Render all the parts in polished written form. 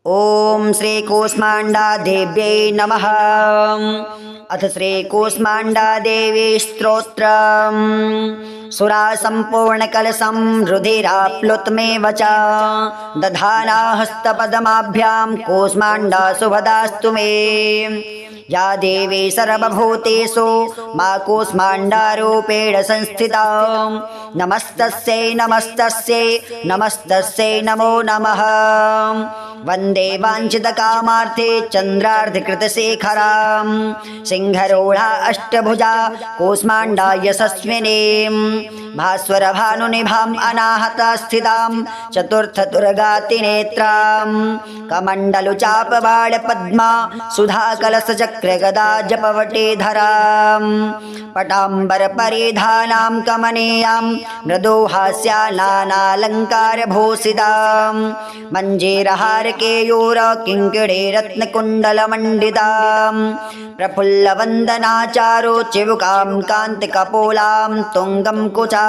ओम श्री कूष्मांडा देव्यै नमः। अथ श्री कूष्मांडा देवी स्तोत्रम्। सुरा संपूर्ण कलशं रुधिराप्लुतमेव च दधाना हस्तपद्माभ्यां कूष्मांडा शुभदास्तु मे। या देवी सर्वभूतेषु मा कूष्माण्डारूपेण संस्थिता। नमस्तस्यै नमस्तस्यै नमस्तस्यै नमो नमः। वन्दे वाञ्छितकामार्थे चन्द्रार्धकृतशेखरां सिंहरूढा अष्टभुजा कूष्माण्डा यशस्विनीं। भास्वरभानुनिभाम् अनाहता स्थितां चतुर्थदुर्गातिनेत्रां। कमण्डलुचापबाणपद्मा सुधाकलशचक्रगदा जपवटीधरां। पटाम्बरपरिधानां कमनीयां मृदुहास्यानालङ्कारभूषितां। मञ्जीरहारकेयूर किङ्किणी रत्नकुण्डलमण्डितां। प्रफुल्लवन्दनाचारो चिबुकां कान्तिकपोलां तुङ्गं कुचां।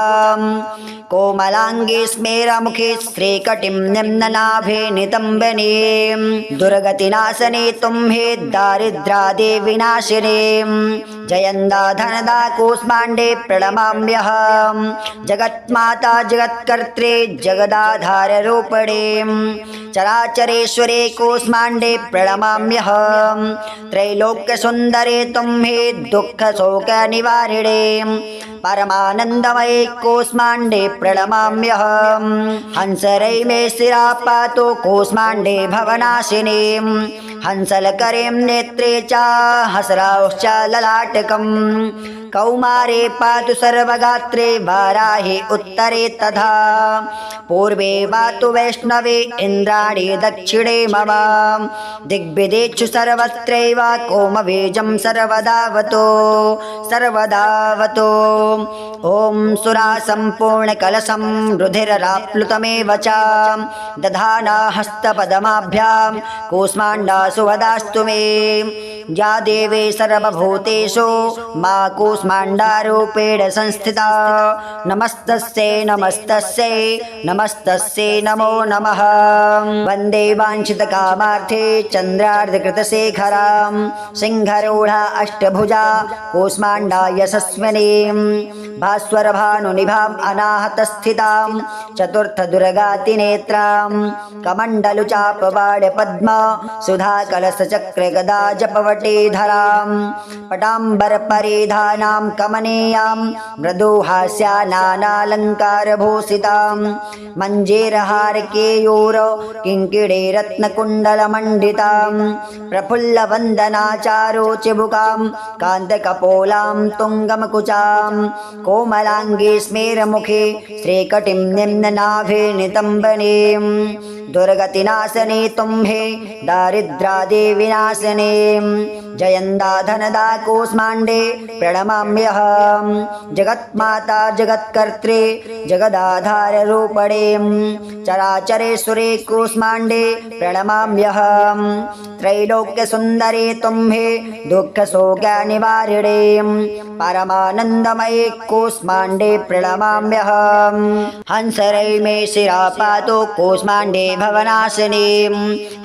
कोमलाङ्गे स्मेरमुखे श्रीकटिं निम्ननाभे नितम्बनीं। दुर्गतिनाशने तुम्हे दारिद्रादे विनाशिनीं। जयन्दा धनदा कूष्माण्डे प्रणमाम्यहं। जगन्माता जगत्कर्त्रे जगदाधाररूपिणीं। चराचरेश्वरे कूष्माण्डे प्रणमाम्यहं। त्रैलोक्यसुन्दरे तुम्हे दुःखशोकनिवारिणीं। परमानन्दमये कूष्माण्डे प्रणमाम्यहं। हंसरै मे शिरा पातु कूष्माण्डे भवनाशिनीं। हंसलकरीं नेत्रे च हसराश्च ललाटकं। कौमारे पातु सर्वगात्रे वाराहि उत्तरे तथा। पूर्वे पातु वैष्णवे इन्द्राणी दक्षिणे मम। दिग्विदेषु सर्वत्रैव कोमबीजं सर्वदावतो सर्वदावतो। ॐ सुरा सम्पूर्णकलशं रुधिराप्लुतमेव च दधाना हस्तपद्माभ्यां कूष्माण्डा शुभदास्तु मे। या देवी सर्वभूतेषु मा कूष्माण्डारूपेण संस्थिता। नमस्तस्यै नमस्तस्यै नमस्तस्यै नमो नमः। वन्दे वाञ्छितकामार्थे चन्द्रार्धकृतशेखरां सिंहरूढा अष्टभुजा कूष्माण्डा यशस्विनीं। भास्वरभानुनिभाम् अनाहतस्थितां चतुर्थदुर्गातिनेत्रां। कमण्डलुचापबाणपद्मा सुधाकलशचक्रगदा जपवटीधरां। पटाम्बरपरिधानां कमनीयां मृदुहास्यानालङ्कारभूषितां। मञ्जीरहारकेयूर किङ्किणी रत्नकुण्डलमण्डितां। प्रफुल्लवन्दनाचारो चिबुकां कान्तकपोलां तुङ्गमकुचां। कोमलाङ्गे स्मेरमुखे श्रीकटिं निम्ननाभे नितम्बनीं। दुर्गतिनाशने तुम्हे दारिद्रादे विनाशनीं। जयन्दा धनदा कूष्माण्डे प्रणमाम्यहं। जगन्माता जगत्कर्त्रे जगदाधाररूपिणीं। चराचरेश्वरे कूष्माण्डे प्रणमाम्यहं। त्रैलोक्यसुन्दरे तुम्हे दुःखशोकनिवारिणीं। परमानन्दमये कूष्माण्डे प्रणमाम्यहं। हंसरै मे शिरा पातु कूष्माण्डे भवनाशिनीं।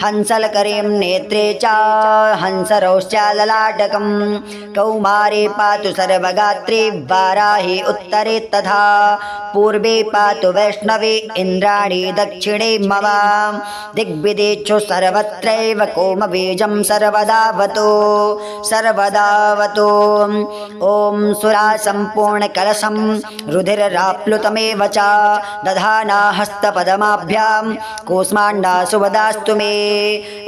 हंसलकरीं नेत्रे च हंसरौश्च ललाटकं। कौमारे पातु सर्वगात्रे वाराहि उत्तरे तथा। पूर्वे पातु वैष्णवे इन्द्राणी दक्षिणे मम। दिग्विदेषु सर्वत्रैव कोमबीजं सर्वदावतो सर्वदावतो। ॐ सुरा सम्पूर्णकलशं रुधिराप्लुतमेव च दधाना हस्तपद्माभ्यां कूष्माण्डा शुभदास्तु मे।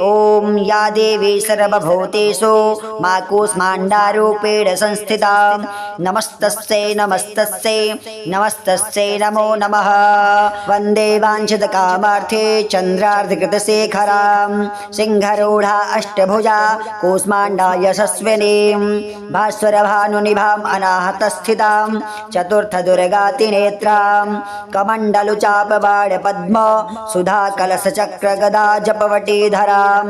ॐ या देवी सर्वभूतेषु मा कूष्माण्डारूपेण संस्थिता। नमस्तस्यै नमस्तस्यै नमस्तस्यै नमो नमः। वन्दे वाञ्छितकामार्थे चन्द्रार्धकृतशेखरां सिंहरूढा अष्टभुजा कूष्माण्डा यशस्विनीं। यशस्विनीं भास्वरभानुनिभाम् अनाहतस्थितां चतुर्थदुर्गातिनेत्रां कमण्डलुचापबाणपद्म सुधाकलशचक्रगदा जपवटीधरां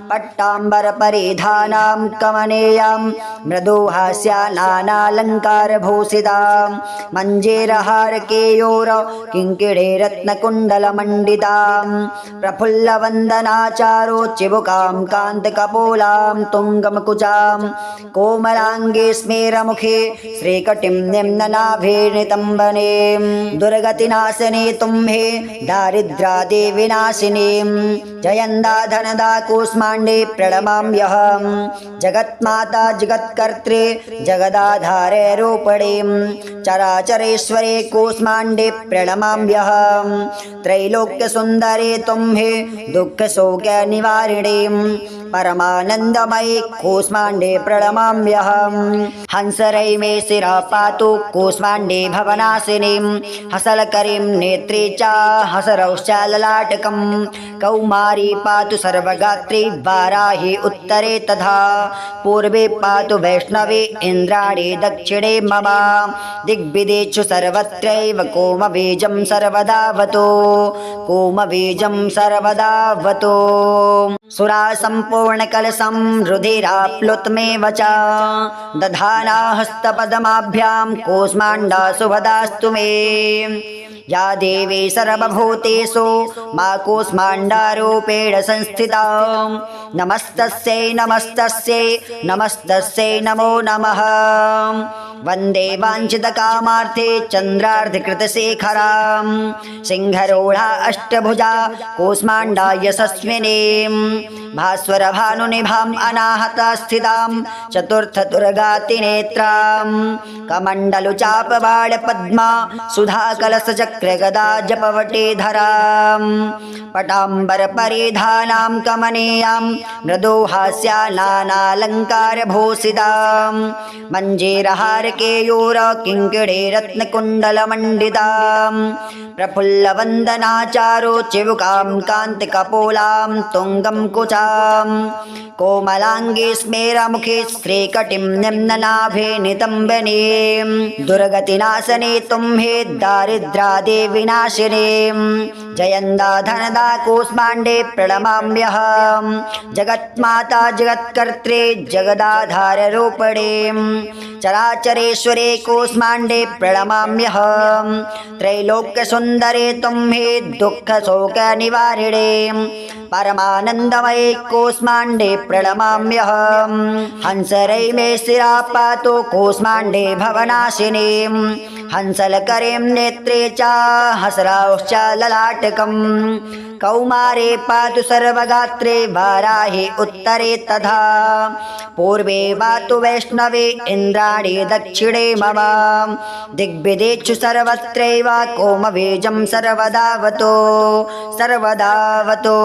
पट्टाम्बरपरिधानां कमनीयां मृदुहास्यानालङ्कारभूषितां मञ्जीरहारकेयूर किङ्किणी रत्नकुण्डलमण्डितां प्रफुल्लवन्दनाचारो चिबुकां कान्तकपोलां तुङ्गमकुचां कोमलाङ्गे स्मेरमुखे श्रीकटिं निम्ननाभे नितम्बनीं दुर्गतिनाशिनी तुम्हे दारिद्र्यादिविनाशिनीं जयन्दा धनदा कूष्माण्डे प्रणमाम्यहं जगन्माता जगत्कर्त्रे जगदाधारे रूपिणीं चराचरेश्वरे कूष्माण्डे प्रणमाम्यहं त्रैलोक्यसुन्दरे तुम्हे दुःखशोकनिवारिणीं परमानन्दमयी कूष्माण्डे प्रणमाम्यहं हंसरै मे शिरः पातु कूष्माण्डे भवनाशिनीं हसलकरीं नेत्रे च हसरौश्चाललाटकं कौमारी पातु सर्वगात्रे वाराही उत्तरे तथा पूर्वे पातु वैष्णवी इन्द्राणी दक्षिणे मम दिग्विदेषु सर्वत्रैव कोमबीजं सर्वदावतो कोमबीजं सर्वदावतो सुरा सम्पूर्णकलशं रुधिराप्लुतमेव च दधाना हस्तपद्माभ्यां कूष्माण्डा शुभदास्तु मे या देवी सर्वभूतेषु मा कूष्माण्डारूपेण संस्थिता नमस्तस्यै नमस्तस्यै नमस्तस्यै नमो नमः वन्दे वाञ्छितकामार्थे चन्द्रार्धकृतशेखरां सिंहरूढा अष्टभुजा कूष्माण्डा यशस्विनीं भास्वरभानुनिभाम् अनाहतस्थितां चतुर्थदुर्गातिनेत्रां कमण्डलुचापबाणपद्मा सुधाकलशचक्रगदा जपवटीधरां पटाम्बरपरिधानां कमनीयां मृदुहास्यानालङ्कारभूषितां मञ्जीरहारकेयूर किङ्किणी रत्नकुण्डलमण्डितां प्रफुल्लवन्दनाचारो चिबुकां कान्तिकपोलां तुङ्गं कुचां कोमलाङ्गे स्मेरमुखे श्रीकटिं निम्ननाभे नितम्बनीं दुर्गतिनाशने तुम्हे दारिद्र्यादिविनाशिनीं जयन्दा धनदा कूष्माण्डे प्रणमाम्यहं जगन्माता जगत्कर्त्रे जगदाधाररूपिणीं चराचरेश्वरे कूष्माण्डे प्रणमाम्यहं त्रैलोक्यसुन्दरे तुम्हे दुःखशोकनिवारिणीं परमानन्दमये कूष्माण्डे प्रणमाम्यहं हंसरै मे शिरः पातु कूष्माण्डे भवनाशिनीं हंसलकरीं नेत्रे च हसरौश्चाललाटकं कौमारे पातु सर्वगात्रे वाराही उत्तरे तथा पूर्वे पातु वैष्णवी इन्द्राणी दक्षिणे मम दिग्विदेषु सर्वत्रैव कोमबीजं सर्वदावतो सर्वदावतो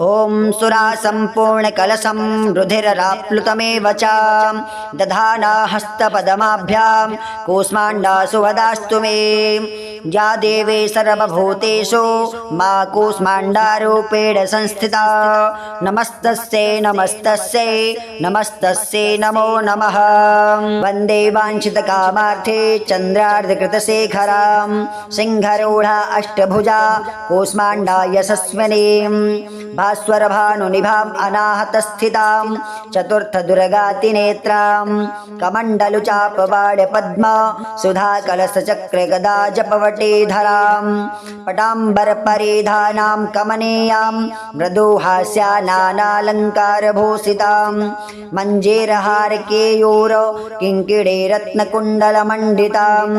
ॐ सुरा सम्पूर्णकलशं रुधिराप्लुतमेव च दधाना हस्तपद्माभ्यां कूष्माण्डा शुभदास्तु मे या देवी सर्वभूतेषु मा कूष्माण्डारूपेण संस्थिता नमस्तस्यै नमस्तस्यै नमस्तस्यै नमो नमः वन्दे वाञ्छितकामार्थे चन्द्रार्धकृतशेखरां सिंहरूढा अष्टभुजा कूष्माण्डा यशस्विनीं भास्वरभानुनिभाम् अनाहतस्थितां चतुर्थदुर्गातिनेत्रां कमण्डलुचापबाणपद्मा सुधाकलशचक्रगदा जपवटीधरां पटाम्बरपरिधानां कमनीयां मृदुहास्यानालङ्कारभूषितां मञ्जीरहारकेयूर किङ्किणी रत्नकुण्डलमण्डितां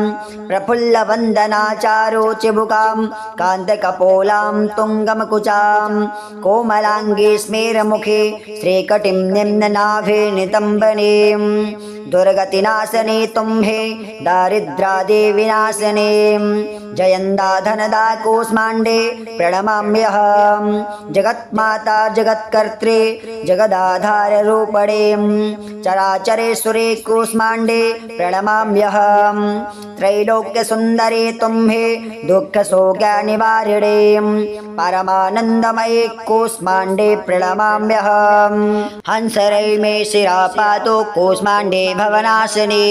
प्रफुल्लवन्दनाचारो चिबुकां कान्तकपोलां तुङ्गमकुचां कोमलाङ्गे स्मेरमुखे श्रीकटिं निम्ननाभे नितम्बनीं दुर्गतिनाशने तुम्हे दारिद्र्यादिविनाशिनीं जयन्दा धनदा कूष्माण्डे प्रणमाम्यहं जगत्माता जगत्कर्त्रे जगदाधाररूपणे चराचरेश्वरे कूष्माण्डे प्रणमाम्यहं त्रैलोक्यसुन्दरे तुम्हे दुःखशोकनिवारिणे परमानन्दमये कूष्माण्डे प्रणमाम्यहं हंसरै मे शिरा पातु कूष्माण्डे भवनाशिनी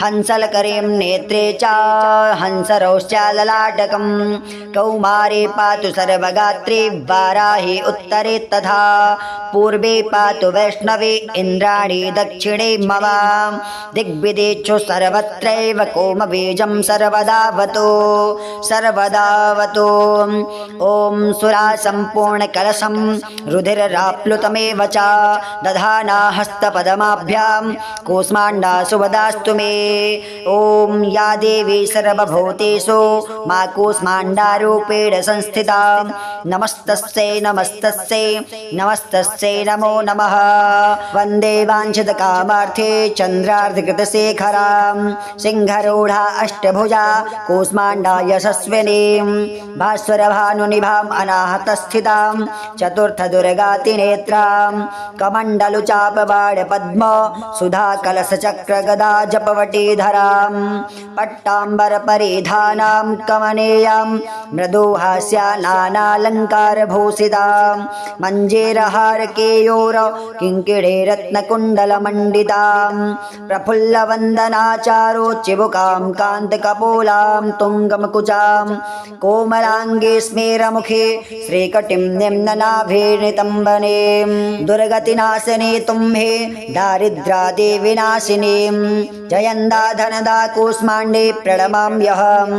हंसलकरीं नेत्रे च हंसरौश्चाललाटकं कौमारे पातु सर्वगात्रे वाराहि उत्तरे तथा पूर्वे पातु वैष्णवे इन्द्राणी दक्षिणे मम दिग्विदेषु सर्वत्रैव कोमबीजं सर्वदावतु सर्वदावतु ॐ सुरासम्पूर्णकलशं रुधिराप्लुतमेव च दधाना हस्तपद्माभ्यां कूष्माण्डा सुवदास्तु मे ॐ या देवी सर्वभूतेषु मा कूष्माण्डारूपेण संस्थिता नमस्तस्यै नमस्तस्यै नमस्तस्यै नमो नमः वन्दे वाञ्छितकामार्थे चन्द्रार्धकृतशेखरां सिंहरूढा अष्टभुजा कूष्माण्डा यशस्विनीं भास्वरभानुनिभाम् अनाहतस्थितां चतुर्थदुर्गातिनेत्रां कमण्डलुचापबाणपद्म सुधाकलशचक्रगदा जपवटीधरां पट्टाम्बरपरिधानां कमनीयां मृदुहास्या नानालङ्कारभूषितां मञ्जेरहारकेयोर किङ्किणी रत्नकुण्डलमण्डितां प्रफुल्लवन्दनाचारो चिबुकां कान्तकपोलां तुङ्गमकुचां कोमलाङ्गे स्मेरमुखे श्रीकटिं निम्ननाभे नितम्बने दुर्गतिनाशिनी तुम्हे दारिद्र्यादिविनाशिनीं जयन्दा धनदा कूष्माण्डे प्रणमाम्यहं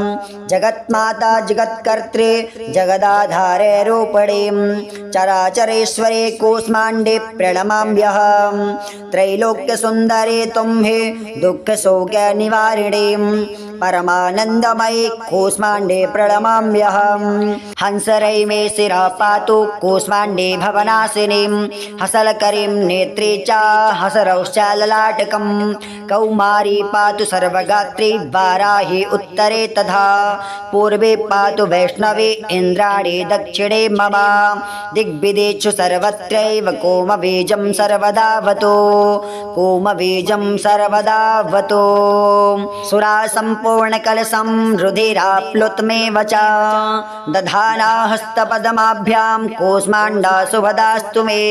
जगत्माता जगत्कर्त्रे जगदाधारे रूपणीं चराचरेश्वरे कूष्माण्डे प्रणमाम्यहं त्रैलोक्यसुन्दरे तुम्हे दुःखशोकनिवारिणीं परमानन्दमये कूष्माण्डे प्रणमाम्यहं हंसरै मे शिरा पातु कूष्माण्डे भवनाशिनीं हसलकरीं नेत्रे च हसरौश्चाललाटकं कौमारी पातु सर्वगात्रे वाराहि उत्तरे तथा पूर्वे पातु वैष्णवे इन्द्राणी दक्षिणे मम दिग्विदेषु सर्वत्रैव कोमबीजं सर्वदावतु कोमबीजं सर्वदावतु सुरासम्पूर्णकलशं रुधिराप्लुतमेव च दधाना हस्तपद्माभ्यां कूष्माण्डा सुभदास्तु मे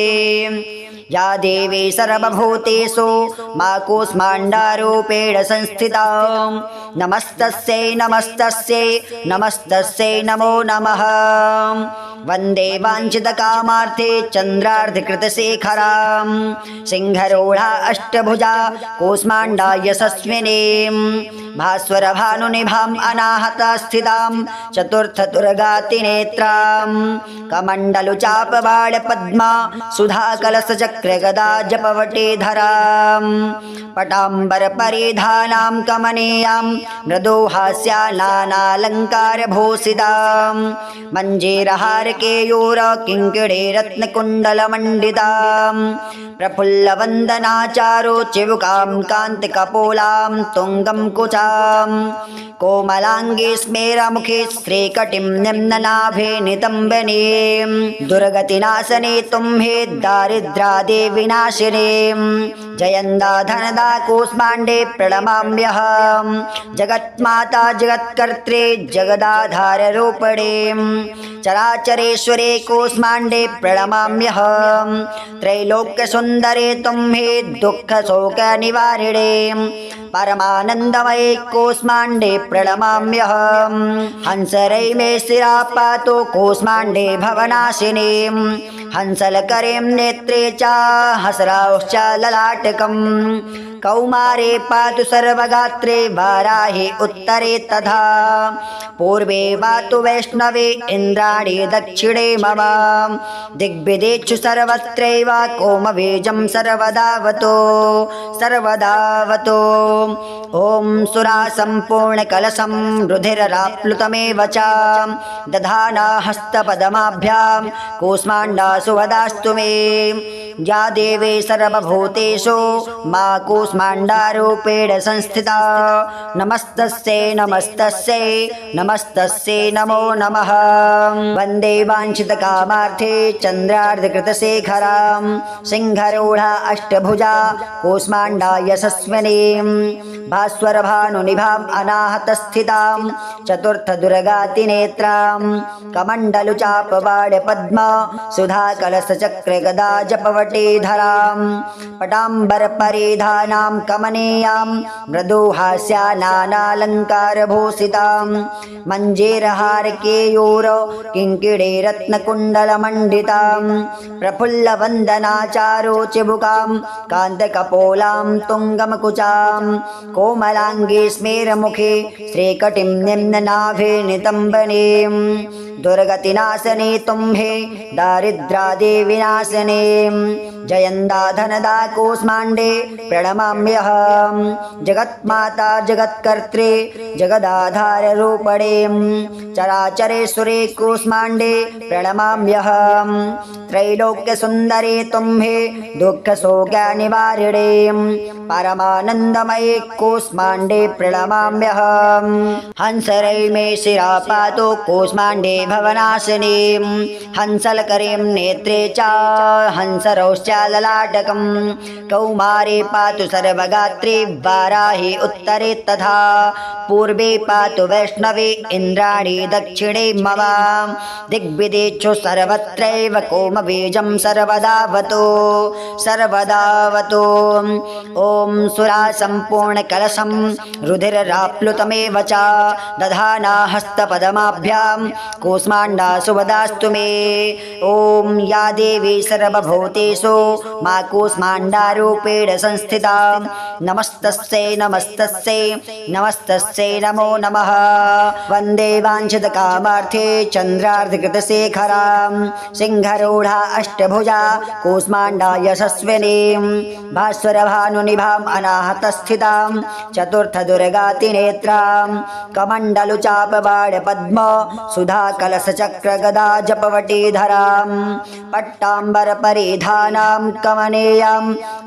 या देवी सर्वभूतेषु मा कूष्माण्डारूपेण संस्थिता नमस्तस्यै नमस्तस्यै नमस्तस्यै नमो नमः वन्दे वाञ्छितकामार्थे चन्द्रार्धकृतशेखरां सिंहरूढा अष्टभुजा कूष्माण्डा यशस्विनीं भास्वरभानुनिभाम् अनाहतस्थितां चतुर्थदुर्गातिनेत्रां कमण्डलुचापबाणपद्मा सुधाकलशचक्रगदा जपवटीधरां पटाम्बरपरिधानां कमनीयां मृदुहास्या नानालङ्कारभूषितां मञ्जीरहारकेयूर किङ्किणी रत्नकुण्डलमण्डितां प्रफुल्लवन्दनाचारो चिबुकां कान्तकपोलां तुङ्गं कुचां कोमलाङ्गे स्मेरमुखे श्रीकटिं निम्ननाभे नितम्बनीं दुर्गतिनाशने तुम्हे दारिद्र्यादिविनाशिनीं जयन्दा धनदा कूष्माण्डे प्रणमाम्यहं जगत्माता जगत्कर्त्रे जगदाधाररूपणीं चराचरेश्वरे कूष्माण्डे प्रणमाम्यहं त्रैलोक्यसुन्दरे तुम्हे दुःखशोकनिवारिणे परमानन्दमये कूष्माण्डे प्रणमाम्यहं हंसरै मे शिरा पातु कूष्माण्डे भवनाशिनीं हंसलकरीं नेत्रे च हसरौश्चाललाटकं कौमारे पातु सर्वगात्रे वाराहि उत्तरे तथा पूर्वे पातु वैष्णवे इन्द्राणी दक्षिणे मम दिग्विदेषु सर्वत्रैव कोमबीजं सर्वदावतु सर्वदावतु ॐ सुरासम्पूर्णकलशं रुधिराप्लुतमेव च दधाना हस्तपद्माभ्यां कूष्माण्डा सुभदास्तु मे या देवी सर्वभूतेषु मा कूष्माण्डारूपेण संस्थिता नमस्तस्यै नमस्तस्यै नमस्तस्यै नमो नमः वन्दे वाञ्छितकामार्थे चन्द्रार्धकृतशेखरां सिंहरूढा अष्टभुजा कूष्माण्डा यशस्विनीं भास्वरभानुनिभाम् अनाहतस्थितां चतुर्थदुर्गातिनेत्रां कमण्डलुचापवाडपद्मा सुधाकलशचक्रगदा जपवटीधरां पटाम्बरपरिधानां कमनीयां मृदुहास्यानालङ्कारभूषितां मञ्जीरहारकेयूर किङ्किणी रत्नकुण्डलमण्डितां प्रफुल्लवन्दनाचारोचिबुकां कान्तकपोलां तुङ्गमकुचां कोमलाङ्गे स्मेरमुखे श्रीकटिं निम्ननाभे नितम्बनीं दुर्गतिनाशने तुम्भे दारिद्रादिविनाशने जयन्दा धनदा कूष्माण्डे प्रणमाम्यहं जगन्माता जगत्कर्त्रे जगदाधाररूपणे चराचरेश्वरे कूष्माण्डे प्रणमाम्यहं त्रैलोक्यसुन्दरे तुम्भे दुःखशोकनिवारिणे परमानन्दमये कूष्माण्डे प्रणमाम्यहं हंसरै मे शिरा पातु कूष्माण्डे भवनाशिनी हंसलकरीं नेत्रे च हंसरौश्चाललाटकं कौमारे पातु सर्वगात्रे वाराहि उत्तरे तथा पूर्वे पातु वैष्णवे इन्द्राणी दक्षिणे मम दिग्विदेषु सर्वत्रैव कोमबीजं सर्वदावतु सर्वदावतु ॐ सुरासम्पूर्णकलशं रुधिराप्लुतमेव च दधाना हस्तपद्माभ्यां कूष्माण्डा सुवदास्तु मे ॐ या देवी सर्वभूतेषु मा कूष्माण्डारूपेण संस्थिता नमस्तस्यै नमस्तस्यै नमस्तस्यै नमो नमः वन्दे वाञ्छितकामार्थे चन्द्रार्धकृतशेखरां सिंहरूढा अष्टभुजा कूष्माण्डा यशस्विनीं भास्वरभानुनिभाम् अनाहतस्थितां चतुर्थदुर्गातिनेत्रां कमण्डलुचापवाडपद्म सुधाकलशचक्रगदा जपवटीधरां पट्टाम्बरपरिधानां कमनीयां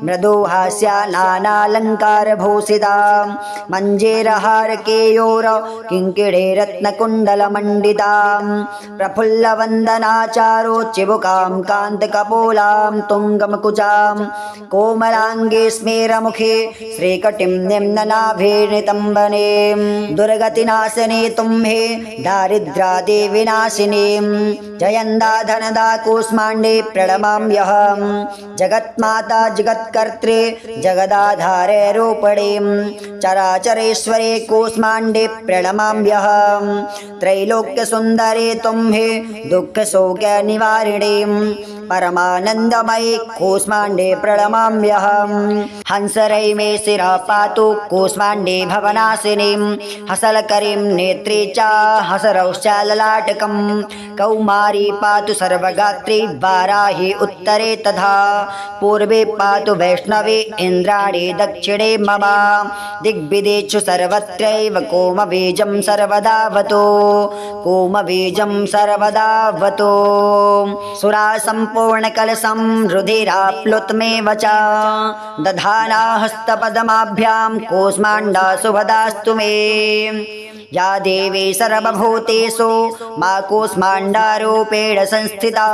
मृदुहास्यानालङ्कारभूषितां मञ्जीरहारकेयूर किङ्किणी रत्नकुण्डलमण्डितां प्रफुल्लवन्दनाचारोचिबुकां कान्तकपोलां तुङ्गमकुचां कोमलाङ्गे स्मेरमुखे श्रीकटिं निम्ननाभे नितम्बनीं दुर्गतिनाशने तुम्भे दारिद्रादिविनाशिनीं जयन्दा धनदा कूष्माण्डे प्रणमाम्यहं जगन्माता जगत्कर्त्रे जगदाधारे रूपणीं चराचरेश्वरे कूष्माण्डे प्रणमाम्यहं त्रैलोक्यसुन्दरे तुम्भे दुःखशोकनिवारिणीं परमानन्दमये कूष्माण्डे प्रणमाम्यहं हंसरै मे शिरा पातु कूष्माण्डे भवनाशिनीं हसलकरीं नेत्रे च हसरौश्चाललाटकं कौमारी पातु सर्वगात्रे वाराहि उत्तरे तथा पूर्वे पातु वैष्णवे इन्द्राणी दक्षिणे मम दिग्विदेषु सर्वत्रैव कोमबीजं सर्वदावतु कोमबीजं सर्वदावतु सुरासम्पूर्णकलशं रुधिराप्लुतमेव च दधाना हस्तपद्माभ्यां कूष्माण्डा सुवदास्तु मे या देवी सर्वभूतेषु मा कूष्माण्डारूपेण संस्थिता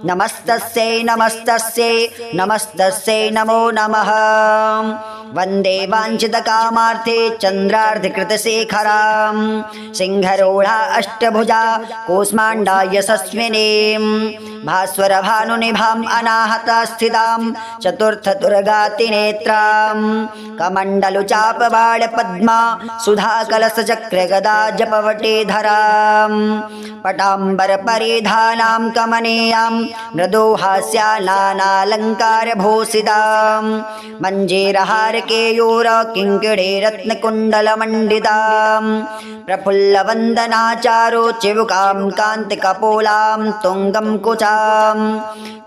नमस्तस्यै नमस्तस्यै नमस्तस्यै नमो नमः वन्दे वाञ्छितकामार्थे चन्द्रार्धकृतशेखरां सिंहरूढा अष्टभुजा कूष्माण्डा यशस्विनीं भास्वरभानुनिभाम् अनाहतस्थितां चतुर्थदुर्गातिनेत्रां कमण्डलुचापवाडपद्मा सुधाकलशचक्रगदा जपवटीधरां पटाम्बरपरिधानां कमनीयां मृदुहास्यानालङ्कारभूषितां मञ्जीरहारकेयूर किङ्किणी रत्नकुण्डलमण्डितां प्रफुल्लवन्दनाचारोचिबुकां कान्तकपोलां तुङ्गं कुचां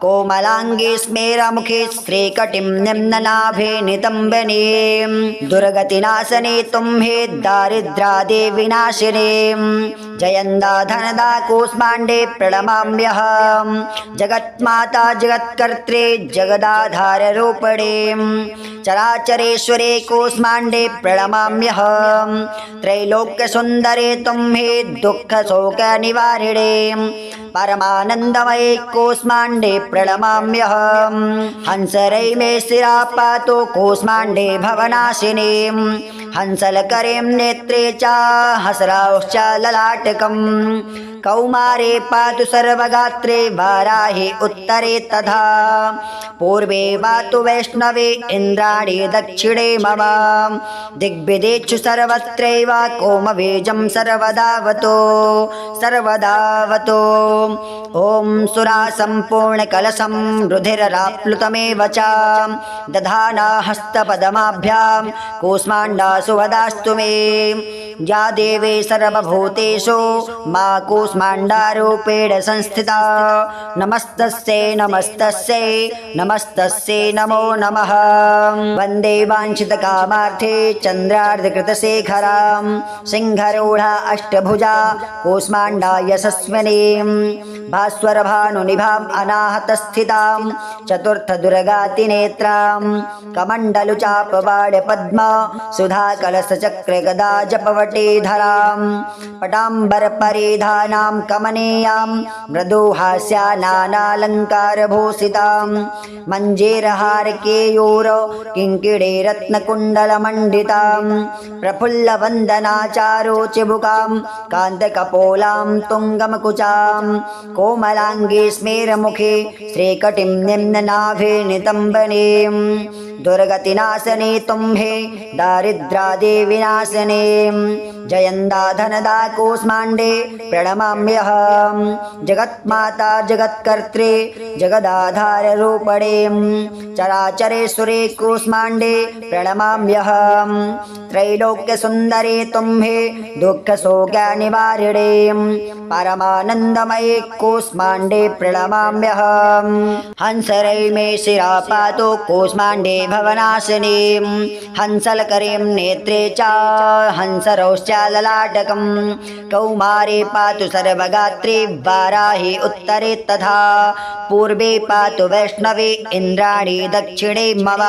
कोमलाङ्गे स्मेरमुखे श्रीकटिं निम्ननाभे नितम्बनीं दुर्गतिनाशने तुम्भे दारिद्रादिविनाशिनीं जयन्दा धनदा कूष्माण्डे प्रणमाम्यहम् जगन्माता जगत्कर्त्रे जगदाधाररूपिणे चराचरेश्वरे कूष्माण्डे प्रणमाम्यहम् त्रैलोक्यसुन्दरे तुम्हे दुःखशोकनिवारिणे परमानन्दमये कूष्माण्डे प्रणमाम्यहम् हंसरै मे शिरा पातु कूष्माण्डे भवनाशिनी हंसलकरीं नेत्रे च हसराश्च ललाटकम् कौमारे पातु सर्वगात्रे वाराहि उत्तरे तथा पूर्वे पातु वैष्णवे इन्द्राणी दक्षिणे मम दिग्विदेषु सर्वत्रैव कोमबीजं सर्वदावतो सर्वदावतो ॐ सुरासम्पूर्णकलशं रुधिरराप्लुतमेव च दधाना हस्तपद्माभ्यां कूष्माण्डासु वदास्तु मे या देवी सर्वभूतेषु मा कूष्माण्डारूपेण संस्थिता नमस्तस्यै नमस्तस्यै नमस्तस्यै नमो नमः वन्दे वाञ्छितकामार्थे चन्द्रार्धकृतशेखरां सिंहरूढा अष्टभुजा कूष्माण्डा यशस्विनीं भास्वरभानुनिभाम् अनाहतस्थितां चतुर्थदुर्गातिनेत्रां कमण्डलुचापवाडपद्म सुधाकलशचक्रगदा जपवटीधरां पटाम्बरपरिधानां कमनीयां मृदुहास्यानानालङ्कारभूषितां मञ्जीरहारकेयूर किङ्किणी रत्नकुण्डलमण्डितां प्रफुल्लवन्दनाचारो चिबुकां कान्तकपोलां तुङ्गमकुचां कोमलाङ्गे स्मेरमुखे श्रीकटिं निम्ननाभे नितम्बनीं दुर्गतिनाशने तुम्हे दारिद्र्यादिविनाशने जयन्दा धनदा कूष्माण्डे प्रणमाम्यहम् जगन्माता जगत्कर्त्रे जगदाधाररूपिणे चराचरेश्वरे कूष्माण्डे प्रणमाम्यहम् त्रैलोक्यसुन्दरे तुम्हे दुःखशोकनिवारिणे परमानन्दमये कूष्माण्डे प्रणमाम्यहम् हंसरै मे शिरा पातु कूष्माण्डे भवनाशिनी हंसलकरीं नेत्रे च हंसरौश्च ललाटकं कौमारे पातु सर्वगात्रे वाराहि उत्तरे तथा पूर्वे पातु वैष्णवे इन्द्राणी दक्षिणे मम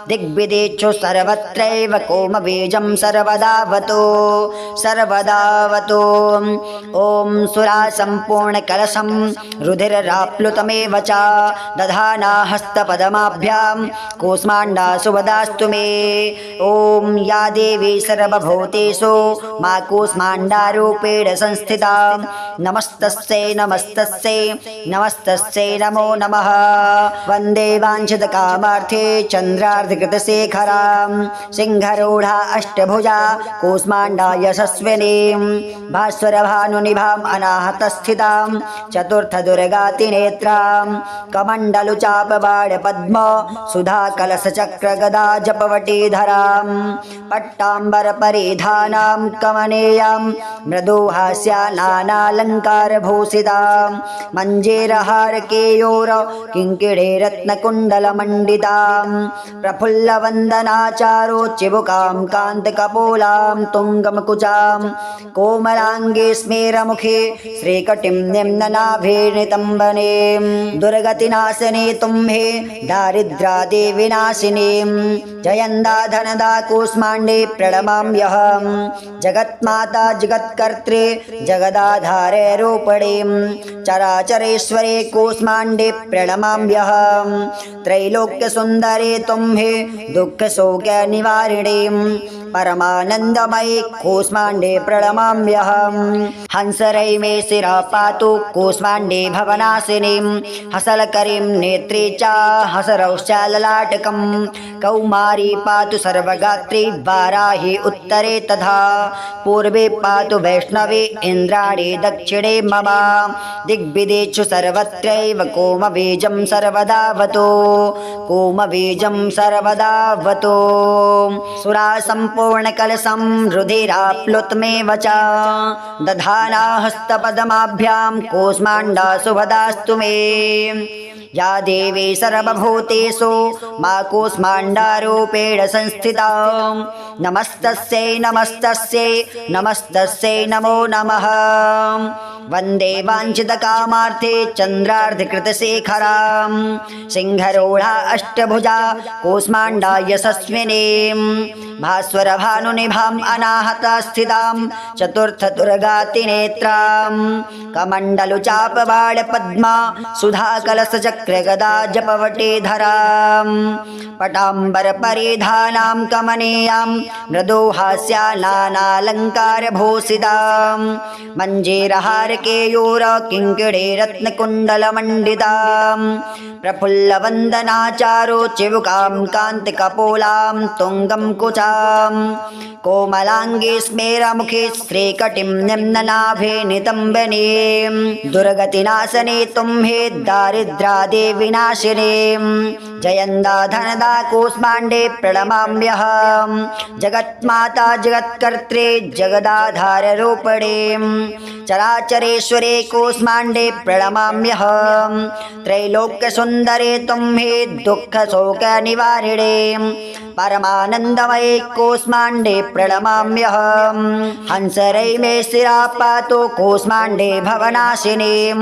दिग्विदेषु सर्वत्रैव कोमबीजं सर्वदावतो सर्वदावतो ॐ सुरासम्पूर्णकलशं रुधिरराप्लुतमेव च दधाना हस्तपद्माभ्यां कूष्माण्डासु वदास्तु मे ॐ या देवी सर्वभूतेषु मा कूष्माण्डारूपेण संस्थिता नमस्तस्यै नमस्तस्यै नमस्तस्यै नमो नमः वन्दे वाञ्छितकामार्थे चन्द्रार्धकृतशेखरां सिंहरूढा अष्टभुजा कूष्माण्डा यशस्विनीं भास्वरभानुनिभाम् अनाहतस्थितां चतुर्थदुर्गातिनेत्रां कमण्डलुचापवाडपद्म सुधाकलशचक्रगदा जपवटीधरां पट्टाम्बरपरिधानां कमनीयां मृदुहास्यानानालङ्कारभूषितां मञ्जीरहारकेयूर किङ्किणी रत्नकुण्डलमण्डितां प्रफुल्लवन्दनाचारो चिबुकां कान्तकपोलां तुङ्गमकुचां कोमलाङ्गे स्मेरमुखे श्रीकटिं निम्ननाभे नितम्बनीं दुर्गतिनाशने तुम्हे दारिद्र्यादिविनाशिनीं जयन्दा धनदा कूष्माण्डे प्रणमाम्यहम् जगन्माता जगत्कर्त्रे जगदाधारे रूपिणीं चराचरेश्वरे कूष्माण्डे प्रणमाम्यहम् त्रैलोक्यसुन्दरे तुम्हे दुःखशोकनिवारिणीं परमानन्दमये कूष्माण्डे प्रणमाम्यहम् हंसरै मे शिरा पातु कूष्माण्डे भवनाशिनीं हसलकरीं नेत्रे च हसरौश्च ललाटकं कौमारी पातु सर्वगात्रे वाराहि उत्तरे तथा पूर्वे पातु वैष्णवे इन्द्राणी दक्षिणे मम दिग्विदेषु सर्वत्रैव कोमबीजं सर्वदावतो कोमबीजं सर्वदावतो सुरासम्पूर्णकलशं रुधिराप्लुतमेव च दधाना हस्तपद्माभ्यां कूष्माण्डासु वदास्तु मे या देवी सर्वभूतेषु मा कूष्माण्डारूपेण संस्थिता नमस्तस्यै नमस्तस्यै नमस्तस्यै नमो नमः वन्दे वाञ्छितकामार्थे चन्द्रार्धकृतशेखरां सिंहरूढा अष्टभुजा कूष्माण्डा यशस्विनीं भास्वरभानुनिभाम् अनाहतस्थितां चतुर्थदुर्गातिनेत्रां कमण्डलुचापबाणपद्मा सुधाकलशचक्रगदा जपवटीधरां पटाम्बरपरिधानां कमनीयां मृदुहास्यानालङ्कारभूषितां मञ्जीरहारकेयूर किङ्किणी रत्नकुण्डलमण्डितां प्रफुल्लवन्दनाचारो चिबुकां कान्तिकपोलां तुङ्गं कुचां कोमलाङ्गे स्मेरमुखे श्रीकटिं निम्ननाभे नितम्बनीं दुर्गतिनाशने तुम्हे दारिद्र्यादिविनाशिनीं जयन्दा धनदा कूष्माण्डे प्रणमाम्यहं जगन्माता जगत्कर्त्रे जगदाधाररूपिणीं चराचरेश्वरे कूष्माण्डे प्रणमाम्यहं त्रैलोक्यसुन्दरे तुम्हे दुःखशोकनिवारिणीं परमानन्दमये कूष्माण्डे प्रणमाम्यहं हंसरै मे शिरा पातु कूष्माण्डे भवनाशिनीं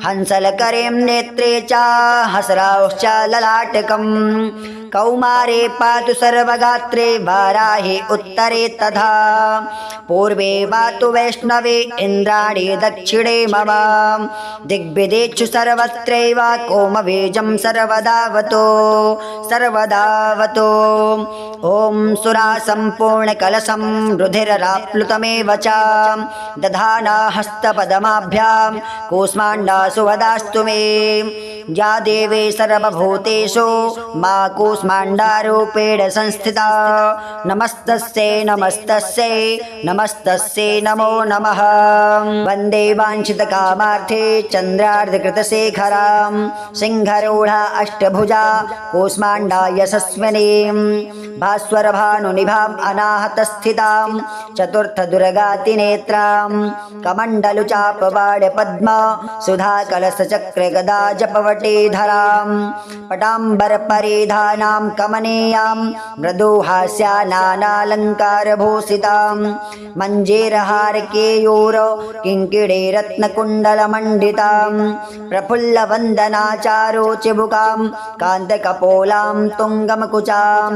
हंसलकरीं नेत्रे च हसराश्च ललाटकं कौमारे पातु सर्वगात्रे वाराहि उत्तरे तथा पूर्वे पातु वैष्णवे इन्द्राणी दक्षिणे मम दिग्विदेषु सर्वत्रैव कोमबीजं सर्वदावतो सर्वदावतो ॐ सुरासम्पूर्णकलशं रुधिरराप्लुतमेव च दधाना हस्तपदमाभ्यां कूष्माण्डासु वदास्तु मे या देवी सर्वभूतेषु मा कूष्माण्डारूपेण संस्थिता नमस्तस्यै नमस्तस्यै नमस्तस्यै नमो नमः वन्दे वाञ्छितकामार्थे चन्द्रार्धकृतशेखरां सिंहरूढा अष्टभुजा कूष्माण्डा यशस्विनीं भास्वरभानुनिभाम् अनाहतस्थितां चतुर्थदुर्गातिनेत्रां कमण्डलुचापबाणपद्मा सुधाकलशचक्रगदा जपवटीधरां पटाम्बरपरिधानां कमनीयां मृदुहास्यानालङ्कारभूषितां मञ्जीरहारकेयूर किङ्किणी रत्नकुण्डलमण्डितां प्रफुल्लवन्दनाचारो चिबुकां कान्तकपोलां तुङ्गमकुचां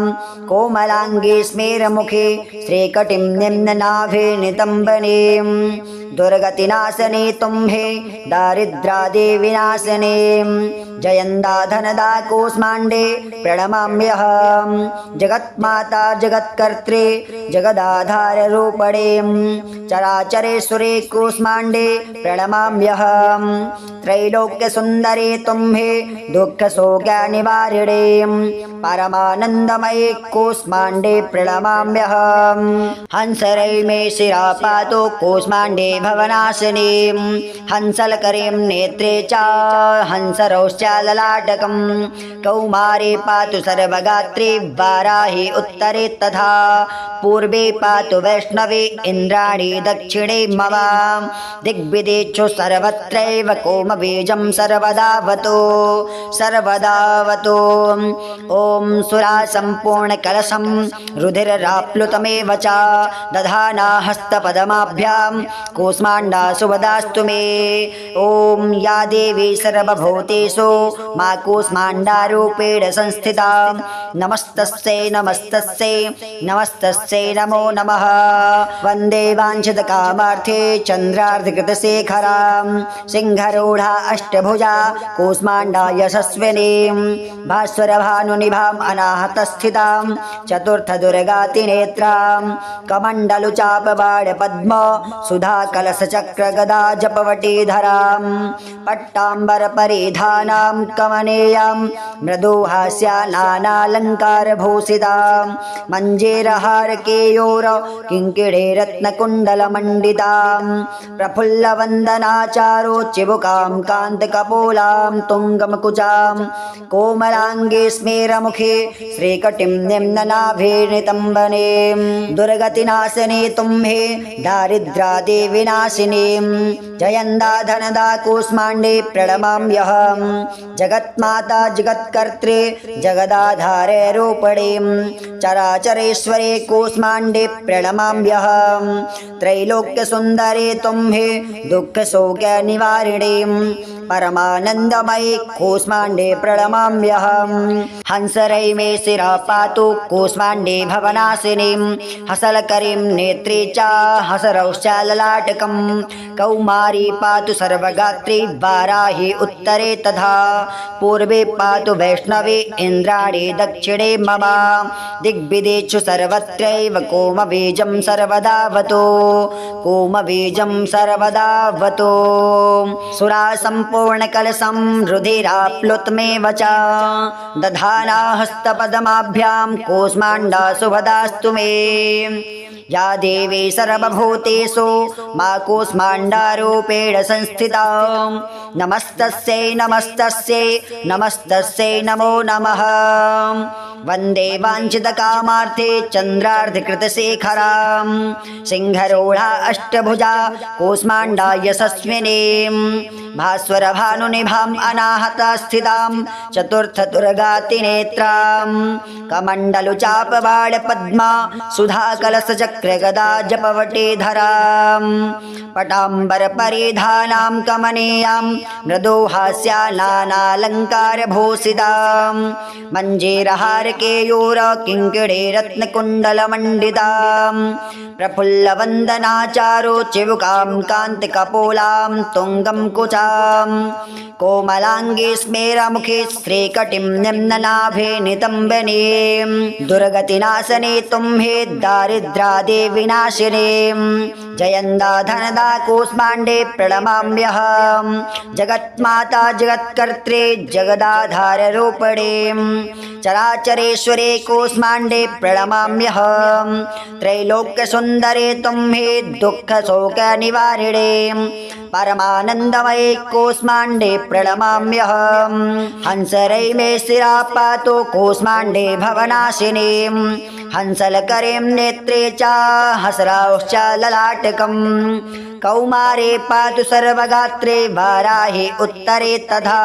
कोमलाङ्गे स्मेरमुखे श्रीकटिं निम्ननाभे नितम्बनीं दुर्गतिनाशने तुम्हे दारिद्र्यादिविनाशनीं जयन्दा धनदा कूष्माण्डे प्रणमाम्यहं जगन्माता जगत्कर्त्रे जगदाधाररूपिणीं चराचरेश्वरे कूष्माण्डे प्रणमाम्यहं त्रैलोक्यसुन्दरे तुम्हे दुःखशोकनिवारिणीं परमानन्दमये कूष्माण्डे प्रणमाम्यहं हंसरै मे शिरा पातु कूष्माण्डे भवनाशिनीं हंसलकरीं नेत्रे च हंसरौश्च ललाटकं कौमारे पातु सर्वगात्रे वाराहि उत्तरे तथा पूर्वे पातु वैष्णवे इन्द्राणी दक्षिणे मम दिग्विदेषु सर्वत्रैव कोमबीजं सर्वदावतो सर्वदावतो ॐ सुरासम्पूर्णकलशं रुधिरराप्लुतमेव च दधाना हस्तपदमाभ्यां कूष्माण्डासु वदास्तु मे ॐ या देवी सर्वभूतेषु मा कूष्माण्डारूपेण संस्थिता नमस्तस्यै नमस्तस्यै नमस्तस्यै नमो नमः वन्दे वाञ्छितकामार्थे चन्द्रार्धकृतशेखरां सिंहरूढा अष्टभुजा कूष्माण्डा यशस्विनीं भास्वरभानुनिभाम् अनाहतस्थितां चतुर्थदुर्गातिनेत्रां कमण्डलुचापबाणपद्म सुधाकलशचक्रगदा जपवटीधरां पट्टाम्बरपरिधानां कमनीयां मृदुहास्यानालङ्कारभूषितां मञ्जीरहार हारकेयोर किङ्किणे रत्नकुण्डलमण्डितां प्रफुल्लवन्दनाचारो चिबुकां कान्तकपोलां तुङ्गमकुचां कोमलाङ्गे स्मेरमुखे श्रीकटिं निम्ननाभे नितम्बने दुर्गतिनाशने तुम्हे दारिद्र्यादिविनाशिनीं जयन्दा धनदा कूष्माण्डे प्रणमाम्यहं जगन्माता जगत्कर्त्रे जगदाधारे रूपिणीं चराचरेश्वरे कूष्माण्डे प्रणमाम्यहं त्रैलोक्यसुन्दरे तुम्हे दुःखशोकनिवारिणीं परमानन्दमयी कूष्माण्डे प्रणमाम्यहं हंसरै मे शिरः पातु कूष्माण्डे भवनाशिनीं हसलकरीं नेत्रे च हसरौश्च ललाटकं कौमारी पातु सर्वगात्रे वाराही उत्तरे तथा पूर्वे पातु वैष्णवे इन्द्राणी दक्षिणे मम दिग्विदेषु सर्वत्रैव कोमबीजं सर्वदावतो कोमबीजं सर्वदावतो सुरा सम्पूर्णकलशं रुधिराप्लुतमेव च दधाना हस्तपद्माभ्यां कूष्माण्डा शुभदास्तु मे या देवी सर्वभूतेषु मा कूष्माण्डारूपेण संस्थिता नमस्तस्यै नमस्तस्यै नमस्तस्यै नमो नमः वन्दे वाञ्छितकामार्थे चन्द्रार्धकृतशेखरां सिंहरूढा अष्टभुजा कूष्माण्डा यशस्विनीं भास्वरभानुनिभाम् अनाहतस्थितां चतुर्थदुर्गातिनेत्रां कमण्डलुचापबाणपद्मा सुधाकलशचक्रगदा जपवटीधरां पटाम्बरपरिधानां कमनीयां मृदुहास्यानालङ्कारभूषितां मञ्जीरहारकेयूर किङ्किणी रत्नकुण्डलमण्डितां प्रफुल्लवन्दनाचारो चिबुकां कान्तिकपोलां तुङ्गं कुचां कोमलाङ्गे स्मेरमुखे श्रीकटिं निम्ननाभे नितम्बनीं दुर्गतिनाशने तुम्हे दारिद्र्यादिविनाशिनीं जयन्दा धनदा कूष्माण्डे प्रणमाम्यहं जगन्माता जगत्कर्त्रे जगदाधाररूपिणीं चराचरेश्वरे कूष्माण्डे प्रणमाम्यहं त्रैलोक्यसुन्दरे तुम्हे दुःखशोकनिवारिणीं परमानन्दमये कूष्माण्डे प्रणमाम्यहं हंसरै मे शिरः पातु कूष्माण्डे भवनाशिनीं हंसलकरीं नेत्रे च हसरौश्च ललाटकं कौमारे पातु सर्वगात्रे वाराही उत्तरे तथा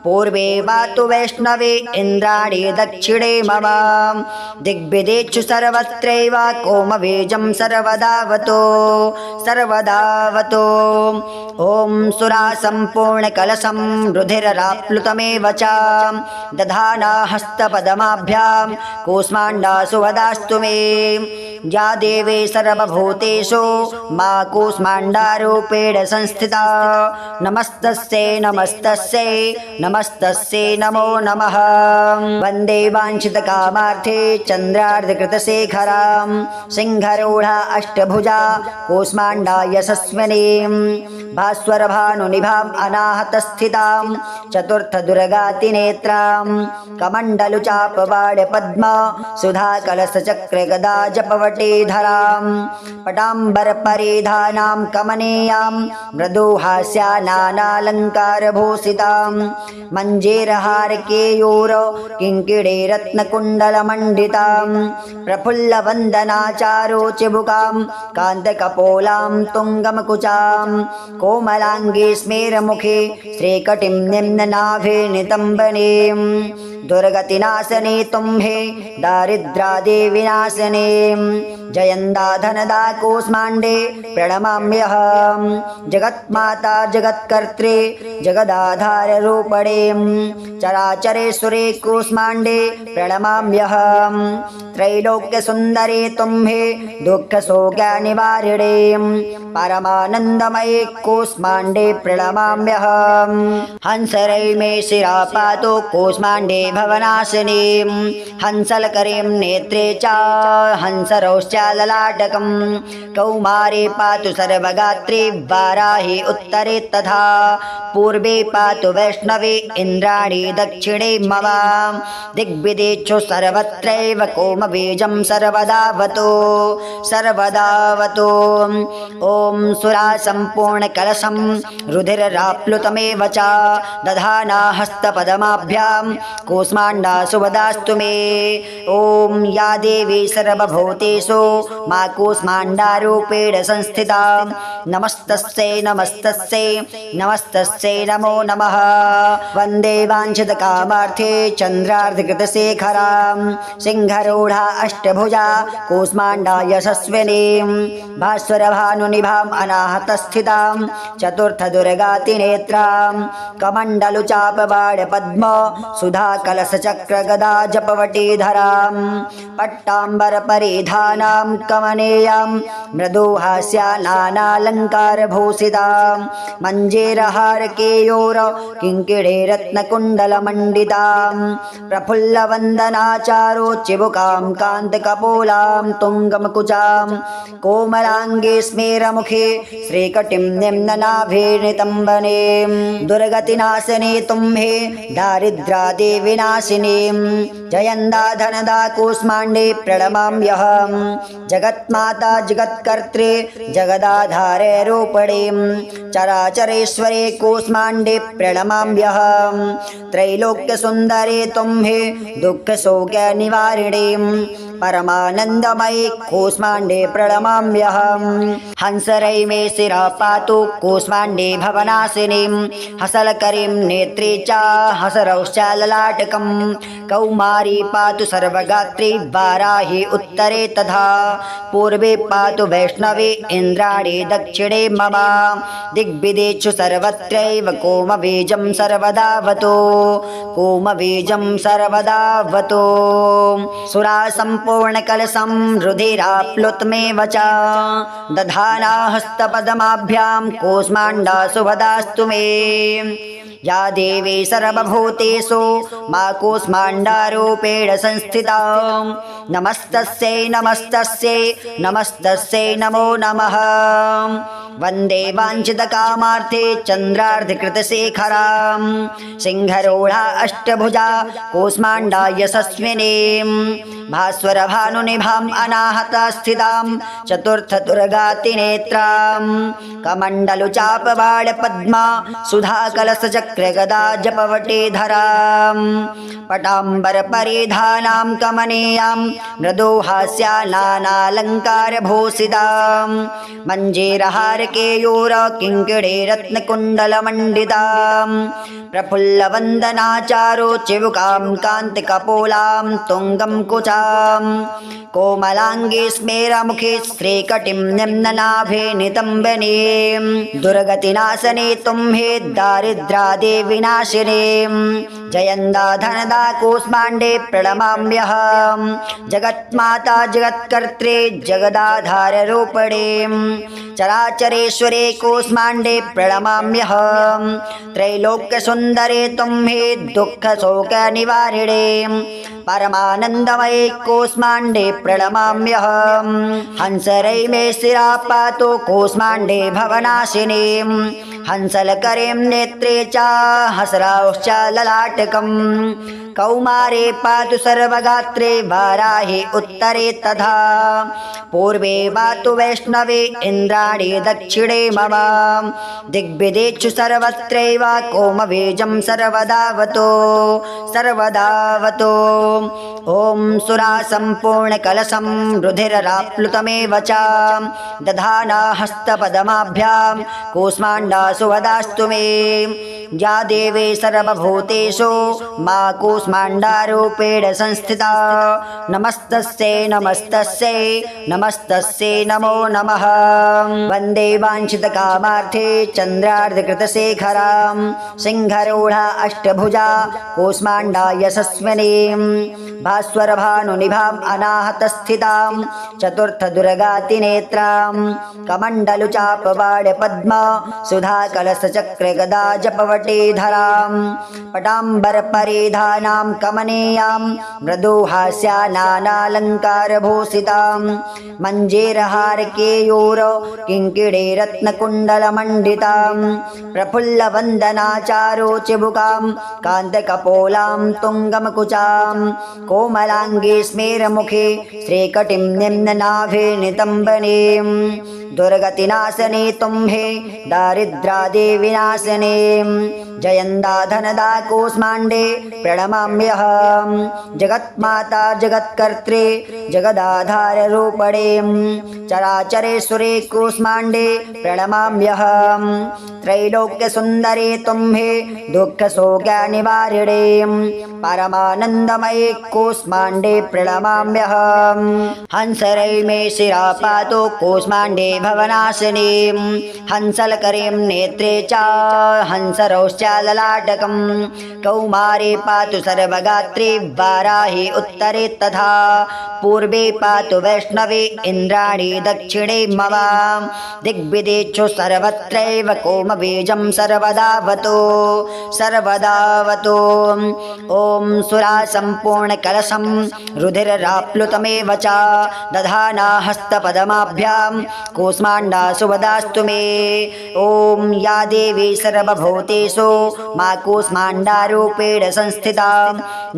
पूर्वे पातु वैष्णवे इन्द्राणी दक्षिणे मम दिग्विदेषु सर्वत्रैव कोमबीजं सर्वदावतो सर्वदावतो ॐ सुरा सम्पूर्णकलशं रुधिराप्लुतमेव च दधाना हस्तपद्माभ्यां कूष्माण्डा शुभदास्तु मे या देवी सर्वभूतेषु मा कूष्माण्डारूपेण संस्थिता नमस्तस्यै नमस्तस्यै नमस्तस्यै नमो नमः वन्दे वाञ्छितकामार्थे चन्द्रार्धकृतशेखरां सिंहरूढा अष्टभुजा कूष्माण्डा यशस्विनीं भास्वरभानुनिभाम् अनाहतस्थितां चतुर्थदुर्गातिनेत्रां कमण्डलुचापबाणपद्मा सुधाकलशचक्रगदा जपवटीधरां पटाम्बरपरिधानां कमनीयां मृदुहास्यानालङ्कारभूषितां मञ्जीरहारकेयूर किङ्किणी रत्नकुण्डलमण्डितां प्रफुल्लवन्दनाचारो चिबुकां कान्तकपोलां तुङ्गमकुचां कोमलाङ्गे स्मेरमुखे श्रीकटिं निम्ननाभे नितम्बनीं दुर्गतिनाशने तुम्हे दारिद्र्यादिविनाशिनीं जयन्दा धनदा कूष्माण्डे प्रणमाम्यहं जगन्माता जगत्कर्त्रे जगदाधाररूपिणीं चराचरेश्वरे कूष्माण्डे प्रणमाम्यहं त्रैलोक्यसुन्दरे तुम्हे दुःखशोकनिवारिणीं परमानन्दमये कूष्माण्डे प्रणमाम्यहं हंसरै मे शिरः पातु कूष्माण्डे भवनाशिनीं हंसलकरीं नेत्रे च हंसरौश्च सहस्रौश्चाललाटकं कौमारे पातु सर्वगात्रे वाराहि उत्तरे तथा पूर्वे पातु वैष्णवे इन्द्राणी दक्षिणे मम दिग्विदेषु सर्वत्रैव कोमबीजं सर्वदावतु सर्वदावतु ॐ सुरासम्पूर्णकलशं रुधिराप्लुतमेव च दधाना हस्तपद्माभ्यां कूष्माण्डा सुवदास्तु मे ॐ या देवी सर्वभूतेषु मा कूष्माण्डारूपेण संस्थिता नमस्तस्यै नमस्तस्यै नमस्तस्यै नमो नमः वन्दे वाञ्छितकामार्थे चन्द्रार्धकृतशेखरां सिंहरूढा अष्टभुजा कूष्माण्डा यशस्विनीं भास्वरभानुनिभाम् अनाहतस्थितां चतुर्थदुर्गातिनेत्रां कमण्डलुचापबाणपद्म सुधाकलशचक्रगदा जपवटीधरां पट्टाम्बरपरिधानां कमनीयां मृदुहास्यानालङ्कारभूषितां मञ्जीरहारकेयोर किङ्किणी रत्नकुण्डलमण्डितां प्रफुल्लवन्दनाचारो चिबुकां कान्तकपोलां तुङ्गमकुचां कोमलाङ्गे स्मेरमुखे श्रीकटिं निम्ननाभे नितम्बनीं दुर्गतिनाशिनी तुम्हे दारिद्र्यादिविनाशिनीं जयन्दा धनदा कूष्माण्डे प्रणमाम्यहं जगन्माता जगत्कर्त्रे जगदाधारे रूपिणीं चराचरेश्वरे कूष्माण्डे प्रणमाम्यहं त्रैलोक्यसुन्दरे तुम्हे दुःखशोकनिवारिणीं परमानन्दमयी कूष्माण्डे प्रणमाम्यहं हंसरै मे शिरः पातु कूष्माण्डे भवनाशिनीं हसलकरीं नेत्रे च हसरौश्चाललाटकं कौमारी पातु सर्वगात्रे वाराहि उत्तरे तथा पूर्वे पातु वैष्णवे इन्द्राणी दक्षिणे मम दिग्विदेषु सर्वत्रैव कोमबीजं सर्वदावतु कोमबीजं सर्वदावतु सुरासम्पूर्णकलशं रुधिराप्लुतमेव च दधाना हस्तपद्माभ्यां कूष्माण्डा सुवदास्तु मे या देवी सर्वभूतेषु मा कूष्माण्डारूपेण संस्थिता नमस्तस्यै नमस्तस्यै नमस्तस्यै नमो नमः वन्दे वाञ्छितकामार्थे चन्द्रार्धकृतशेखरां सिंहरूढा अष्टभुजा कूष्माण्डा यशस्विनीं भास्वरभानुनिभाम् अनाहतस्थितां चतुर्थदुर्गातिनेत्रां कमण्डलुचापबाणपद्मा सुधाकलशचक्रगदा जपवटीधरां पटाम्बरपरिधानां कमनीयां मृदुहास्यानालङ्कारभूषितां मञ्जीरहारकेयूर किङ्किणी रत्नकुण्डलमण्डितां प्रफुल्लवन्दनाचारो चिबुकां कान्तिकपोलां तुङ्गं कुचां कोमलाङ्गे स्मेरमुखे श्रीकटिं निम्ननाभे नितम्बनीं दुर्गतिनाशने तुम्हे दारिद्र्यादिविनाशिनीं जयन्दा धनदा कूष्माण्डे प्रणमाम्यहं जगन्माता जगत्कर्त्रे जगदाधाररूपिणीं चराचरेश्वरे कूष्माण्डे प्रणमाम्यहं त्रैलोक्यसुन्दरे तुम्हे दुःखशोकनिवारिणीं परमानन्दमये कूष्माण्डे प्रणमाम्यहं हंसरै मे शिरः पातु कूष्माण्डे भवनाशिनीं हंसलकरीं नेत्रे च हसरौश्चाललाटकं कौमारे पातु सर्वगात्रे वाराहि उत्तरे तथा पूर्वे पातु वैष्णवे इन्द्राणी दक्षिणे मम दिग्विदेषु सर्वत्रैव कोमबीजं सर्वदावतु सर्वदावतु ॐ सुरासम्पूर्णकलशं रुधिराप्लुतमेव च दधाना हस्तपद्माभ्यां कूष्माण्डा सुवदास्तु मे या देवी सर्वभूतेषु मा कूष्माण्डारूपेण संस्थिता नमस्तस्यै नमस्तस्यै नमस्तस्यै नमो नमः वन्दे वाञ्छितकामार्थे चन्द्रार्धकृतशेखरां सिंहरूढा अष्टभुजा कूष्माण्डा यशस्विनीं भास्वरभानुनिभाम् अनाहतस्थितां चतुर्थदुर्गातिनेत्रां कमण्डलुचापवाडपद्मा सुधाकलशचक्रगदा जपवटीधरां पटाम्बरपरिधानां कमनीयां मृदुहास्यानालङ्कारभूषितां मञ्जीरहारकेयूर किङ्किणी रत्नकुण्डलमण्डितां प्रफुल्लवन्दनाचारो चिबुकां कान्तकपोलां तुङ्गमकुचां कोमलाङ्गे स्मेरमुखे श्रीकटिं निम्ननाभे नितम्बनीं दुर्गतिनाशने तुम्हे दारिद्रादिविनाशने जयन्दा धनदा कूष्माण्डे प्रणमाम्यहं जगन्माता जगत्कर्त्रे जगदाधाररूपणे चराचरेश्वरे कूष्माण्डे प्रणमाम्यहं त्रैलोक्यसुन्दरे तुम्हे दुःखशोकनिवारिणे परमानन्दमये कूष्माण्डे प्रणमाम्यहं हंसरै मे शिरा पातु कूष्माण्डे भवनाशिनी हंसलकरीं नेत्रे च हंसरौश्चाललाटकं कौमारे पातु सर्वगात्रे वाराहि उत्तरे तथा पूर्वे पातु वैष्णवे इन्द्राणी दक्षिणे मम दिग्विदेषु सर्वत्रैव कोमबीजं सर्वदावतु सर्वदावतु ॐ सुरासम्पूर्णकलशं रुधिराप्लुतमेव च दधाना हस्तपद्माभ्यां कूष्माण्डा सुवदास्तु मे ॐ या देवी सर्वभूतेषु मा कूष्माण्डारूपेण संस्थिता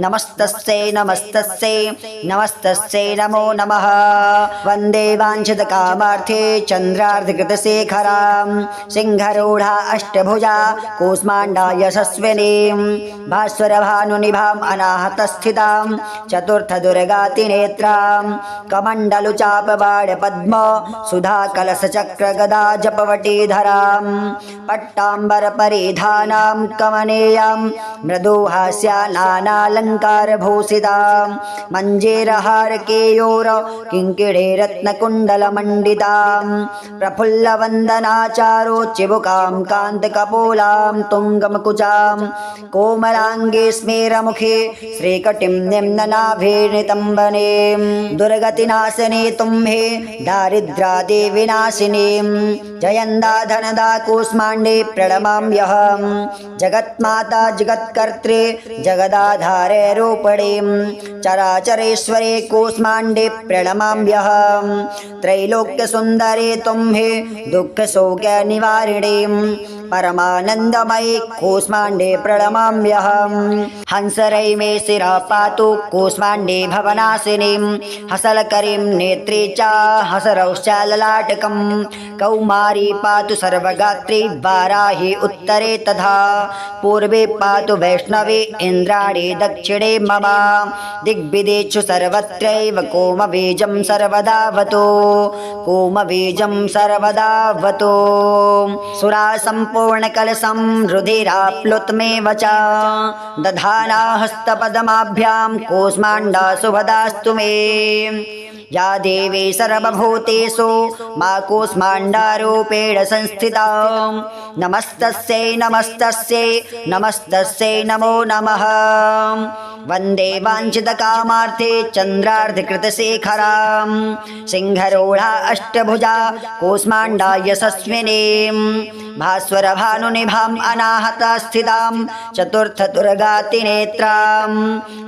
नमस्तस्यै नमस्तस्यै नमस्तस्यै नमो नमः वन्दे वाञ्छितकामार्थे चन्द्रार्धकृतशेखरां सिंहरूढा अष्टभुजा कूष्माण्डा यशस्विनीं भास्वरभानुनिभाम् अनाहतस्थितां चतुर्थदुर्गातिनेत्रां कमण्डलुचापवाडपद्म सुधाकलशचक्रगदा जपवटीधरां पट्टाम्बरपरिधानां कमनीयां मृदुहास्यानालङ्कारभूषितां मञ्जीरहारकेयूर किङ्किणी रत्नकुण्डलमण्डितां प्रफुल्लवन्दनाचारो चिबुकां कान्तकपोलां तुङ्गमकुचां कोमलाङ्गे स्मेरमुखे श्रीकटिं निम्ननाभे नितम्बनीं दुर्गतिनाशने तुम्हे दारिद्रादिविनाशिनीं जयन्दा धनदा कूष्माण्डे प्रणमाम्यहं जगन्माता जगत्कर्त्रे जगदाधारे रूपिणीं चराचरेश्वरे कूष्माण्डे प्रणमाम्यहं त्रैलोक्यसुन्दरे तुम्हे दुःखशोकनिवारिणीं परमानन्दमये कूष्माण्डे प्रणमाम्यहं हंसरै मे शिरा पातु कूष्माण्डे भवनाशिनीं हसलकरीं नेत्रे च हसरौश्चाललाटकं कौमारी पातु सर्वगात्रे वाराहि उत्तरे तथा पूर्वे पातु वैष्णवे इन्द्राणी दक्षिणे मम दिग्विदेषु सर्वत्रैव कोमबीजं सर्वदावतु कोमबीजं सर्वदावतु सुरासम्पूर्णकलशं रुधिराप्लुतमेव च दधाना हस्तपद्माभ्यां कूष्माण्डा सुभदास्तु मे या देवी सर्वभूतेषु मा कूष्माण्डारूपेण संस्थिता नमस्तस्यै नमस्तस्यै नमस्तस्यै नमो नमः वन्दे वाञ्छितकामार्थे चन्द्रार्धकृतशेखरां सिंहरूढा अष्टभुजा कूष्माण्डा यशस्विनीं भास्वरभानुनिभाम् अनाहतस्थितां चतुर्थदुर्गातिनेत्रां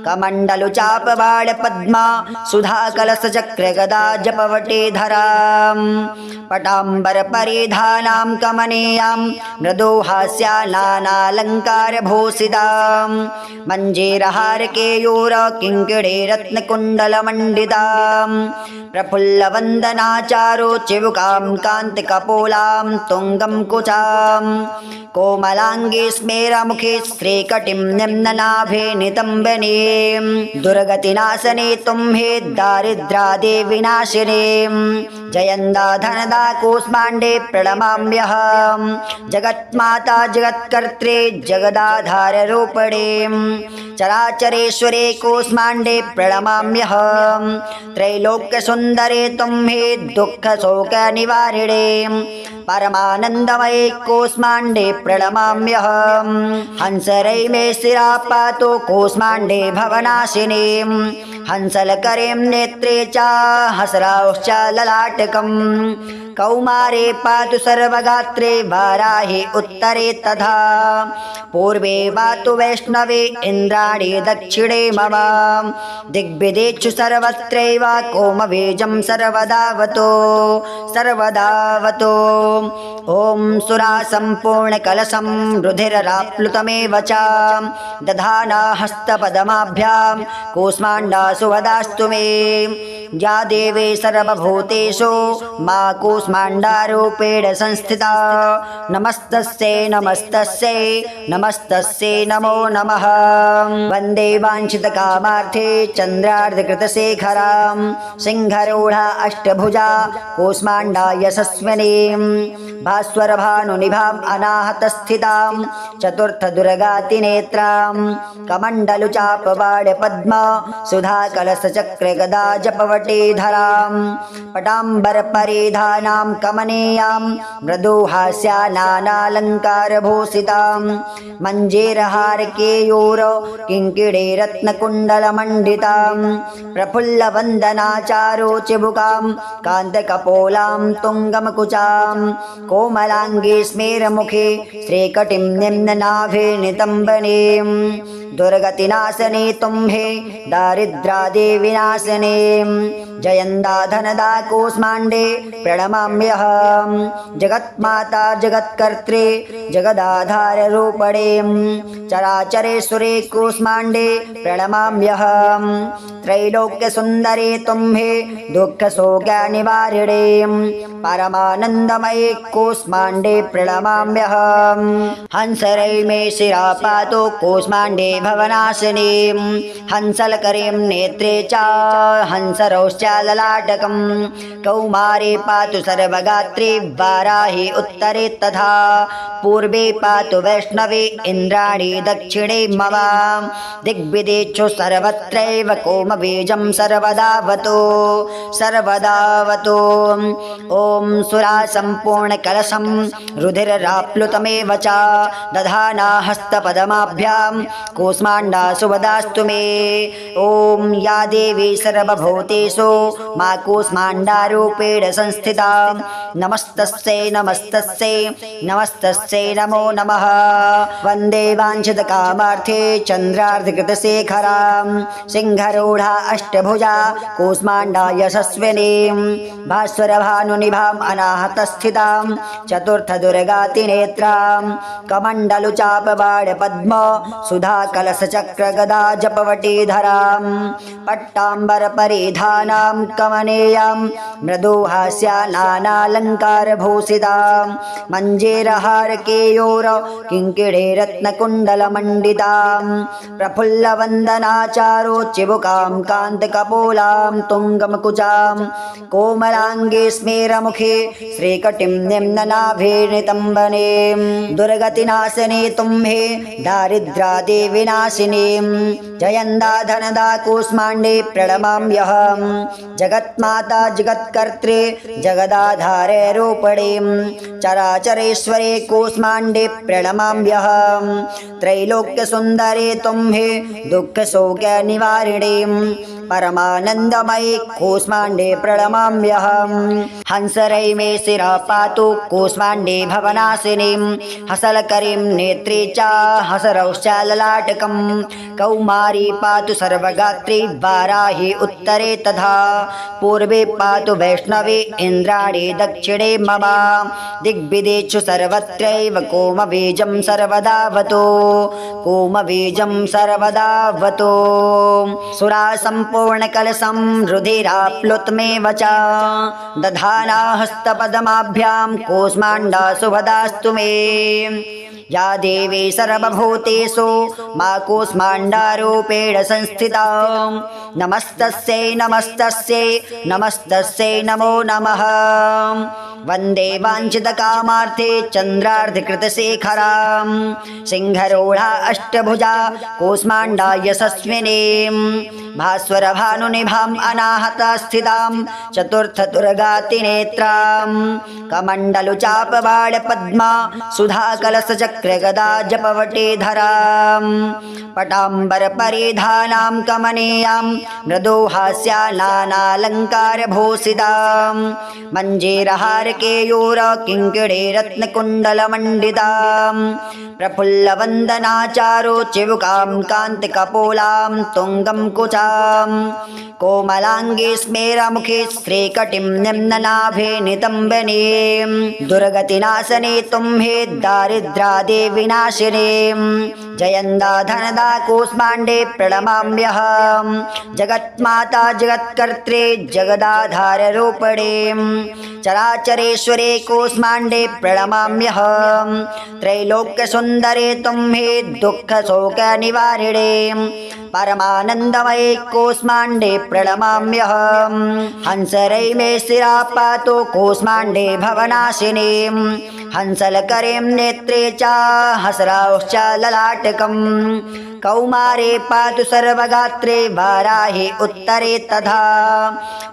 कमण्डलुचापवाडपद्मा सुधाकलशचक्रगदा जपवटीधरां पटाम्बरपरिधानां कमनीयां मृदुहास्यानालङ्कारभूषितां मञ्जीरहारकेयूर किङ्किणी रत्नकुण्डलमण्डितां प्रफुल्लवन्दनाचारो चिबुकां कान्तकपोलां तुङ्गं कुचां कोमलाङ्गे स्मेरमुखे श्रीकटिं निम्ननाभे नितम्बनीं दुर्गतिनाशने तुम्हे दारिद्रादिविनाशिनीं जयन्दा धनदा कूष्माण्डे प्रणमाम्यहं जगन्माता जगत्कर्त्रे जगदाधाररूपिणे चराचरेश्वरे कूष्माण्डे प्रणमाम्यहं त्रैलोक्यसुन्दरे तुम्हे दुःखशोकनिवारिणे परमानन्दमये कूष्माण्डे प्रणमाम्यहं हंसरै मे शिरा पातु कूष्माण्डे भवनाशिनी हंसलकरीं नेत्रे च हसराश्च ललाटकं कौमारे पातु सर्वगात्रे वाराहि उत्तरे तथा पूर्वे पातु वैष्णवे इन्द्राणी दक्षिणे मम दिग्विदेषु सर्वत्रैव कोमबीजं सर्वदावतो ॐ सुरासम्पूर्णकलशं रुधिरराप्लुतमेव च दधाना हस्तपद्माभ्यां कूष्माण्डासु वदास्तु मे या देवी सर्वभूतेषु मा कूष्माण्डारूपेण संस्थिता नमस्तस्यै नमस्तस्यै नमस्तस्यै नमो नमः वन्दे वाञ्छितकामार्थे चन्द्रार्धकृतशेखरां सिंहरूढा अष्टभुजा कूष्माण्डा यशस्विनीं भास्वरभानुनिभाम् अनाहतस्थितां चतुर्थदुर्गातिनेत्रां कमण्डलुचापवाडपद्मा सुधाकलशचक्रगदा जपवटीधरां पटाम्बरपरिधानां कमनीयां मृदुहास्यानालङ्कारभूषितां मञ्जीरहारकेयूर किङ्किणी रत्नकुण्डलमण्डितां प्रफुल्लवन्दनाचारो चिबुकां कान्तकपोलां तुङ्गमकुचां कोमलाङ्गे स्मेरमुखे श्रीकटिं निम्ननाभे नितम्बनीं दुर्गतिनाशने तुम्हे दारिद्र्यादिविनाशने जयन्दा धनदा कूष्माण्डे प्रणमाम्यहं जगन्माता जगत्कर्त्रे जगदाधाररूपिणे चराचरेश्वरे कूष्माण्डे प्रणमाम्यहं त्रैलोक्यसुन्दरे तुम्हे दुःखशोकनिवारिणे परमानन्दमये कूष्माण्डे प्रणमाम्यहं हंसरै मे शिरा पातु कूष्माण्डे भवनाशिनीं हंसलकरीं नेत्रे च हंसरौश्च ललाटकं कौमारे पातु सर्वगात्रे वाराहि उत्तरे तथा पूर्वे पातु वैष्णवे इन्द्राणी दक्षिणे मम दिग्विदेषु सर्वत्रैव कोमबीजं सर्वदावतो ॐ सुरासम्पूर्णकलशं रुधिरराप्लुतमेव च दधाना हस्तपद्माभ्यां कूष्माण्डासु वदास्तु मे ॐ या देवी सर्वभूतेषु मा कूष्माण्डारूपेण संस्थिता नमस्तस्यै नमस्तस्यै नमस्तस्यै नमो नमः वन्दे वाञ्छितकामार्थे चन्द्रार्धकृतशेखरां सिंहरूढा अष्टभुजा कूष्माण्डा यशस्विनीं भास्वरभानुनिभाम् अनाहतस्थितां चतुर्थदुर्गातिनेत्रां कमण्डलुचापवाडपद्म सुधाकलशचक्रगदा जपवटीधरां पट्टाम्बरपरिधानां कमनीयां मृदुहास्यानालङ्कारभूषितां मञ्जीरहारकेयूर किङ्किणी रत्नकुण्डलमण्डितां प्रफुल्लवन्दनाचारो चिबुकां कान्तकपोलां तुङ्गमकुचां कोमलाङ्गे स्मेरमुखे श्रीकटिं निम्ननाभे नितम्बनीं दुर्गतिनाशने तुम्हे दारिद्र्यादिविनाशिनीं जयन्दा धनदा कूष्माण्डे प्रणमाम्यहं जगन्माता जगत्कर्त्रे जगदाधारे रूपिणे चराचरेश्वरे कूष्माण्डे प्रणमाम्यहं त्रैलोक्यसुन्दरे तुम्हे दुःखशोकनिवारिणे परमानन्दमये कूष्माण्डे प्रणमाम्यहं हंसरै मे शिरा पातु कूष्माण्डे भवनाशिनीं हसलकरीं नेत्रे च हसरौश्च ललाटकं कौमारी पातु सर्वगात्रे वाराहि उत्तरे तथा पूर्वे पातु वैष्णवे इन्द्राणी दक्षिणे मम दिग्विदेषु सर्वत्रैव कोमबीजं सर्वदावतो सुरासम्पूर्णकलशं रुधिराप्लुतमेव च दधाना हस्तपद्माभ्यां कूष्माण्डासु वदास्तु मे या देवी सर्वभूतेषु मा कूष्माण्डारूपेण संस्थिता नमस्तस्यै नमस्तस्यै नमस्तस्यै नमो नमः वन्दे वाञ्छितकामार्थे चन्द्रार्धकृतशेखरां सिंहरूढा अष्टभुजा कूष्माण्डा यशस्विनी भास्वरभानुनिभाम् अनाहतस्थितां चतुर्थदुर्गातिनेत्रां कमण्डलुचापबाणपद्मा सुधाकलशचक्रगदा जपवटीधरां पटाम्बरपरिधानां कमनीयां मृदुहास्या नानालङ्कारभूषितां मञ्जीरहारकेयूर किङ्किणी रत्नकुण्डलमण्डितां प्रफुल्लवन्दनाचारो चिबुकां कान्तिकपोलां तुङ्गं कुचां कोमलाङ्गे स्मेरमुखे श्रीकटिं निम्ननाभे नितम्बनीं दुर्गतिनाशने तुम्हे दारिद्र्यादिविनाशिनीं जयन्दा धनदा कूष्माण्डे प्रणमाम्यहं जगन्माता जगत्कर्त्रे जगदाधाररूपिणे चराचरेश्वरे कूष्माण्डे प्रणमाम्यहं त्रैलोक्यसुन्दरे तुम्हे दुःखशोकनिवारिणे परमानन्दमये कूष्माण्डे प्रणमाम्यहं हंसरै मे शिरा पातु कूष्माण्डे भवनाशिनीं हंसलकरीं नेत्रे च हसराश्च ललाटकं कौमारे पातु सर्वगात्रे वाराहि उत्तरे तथा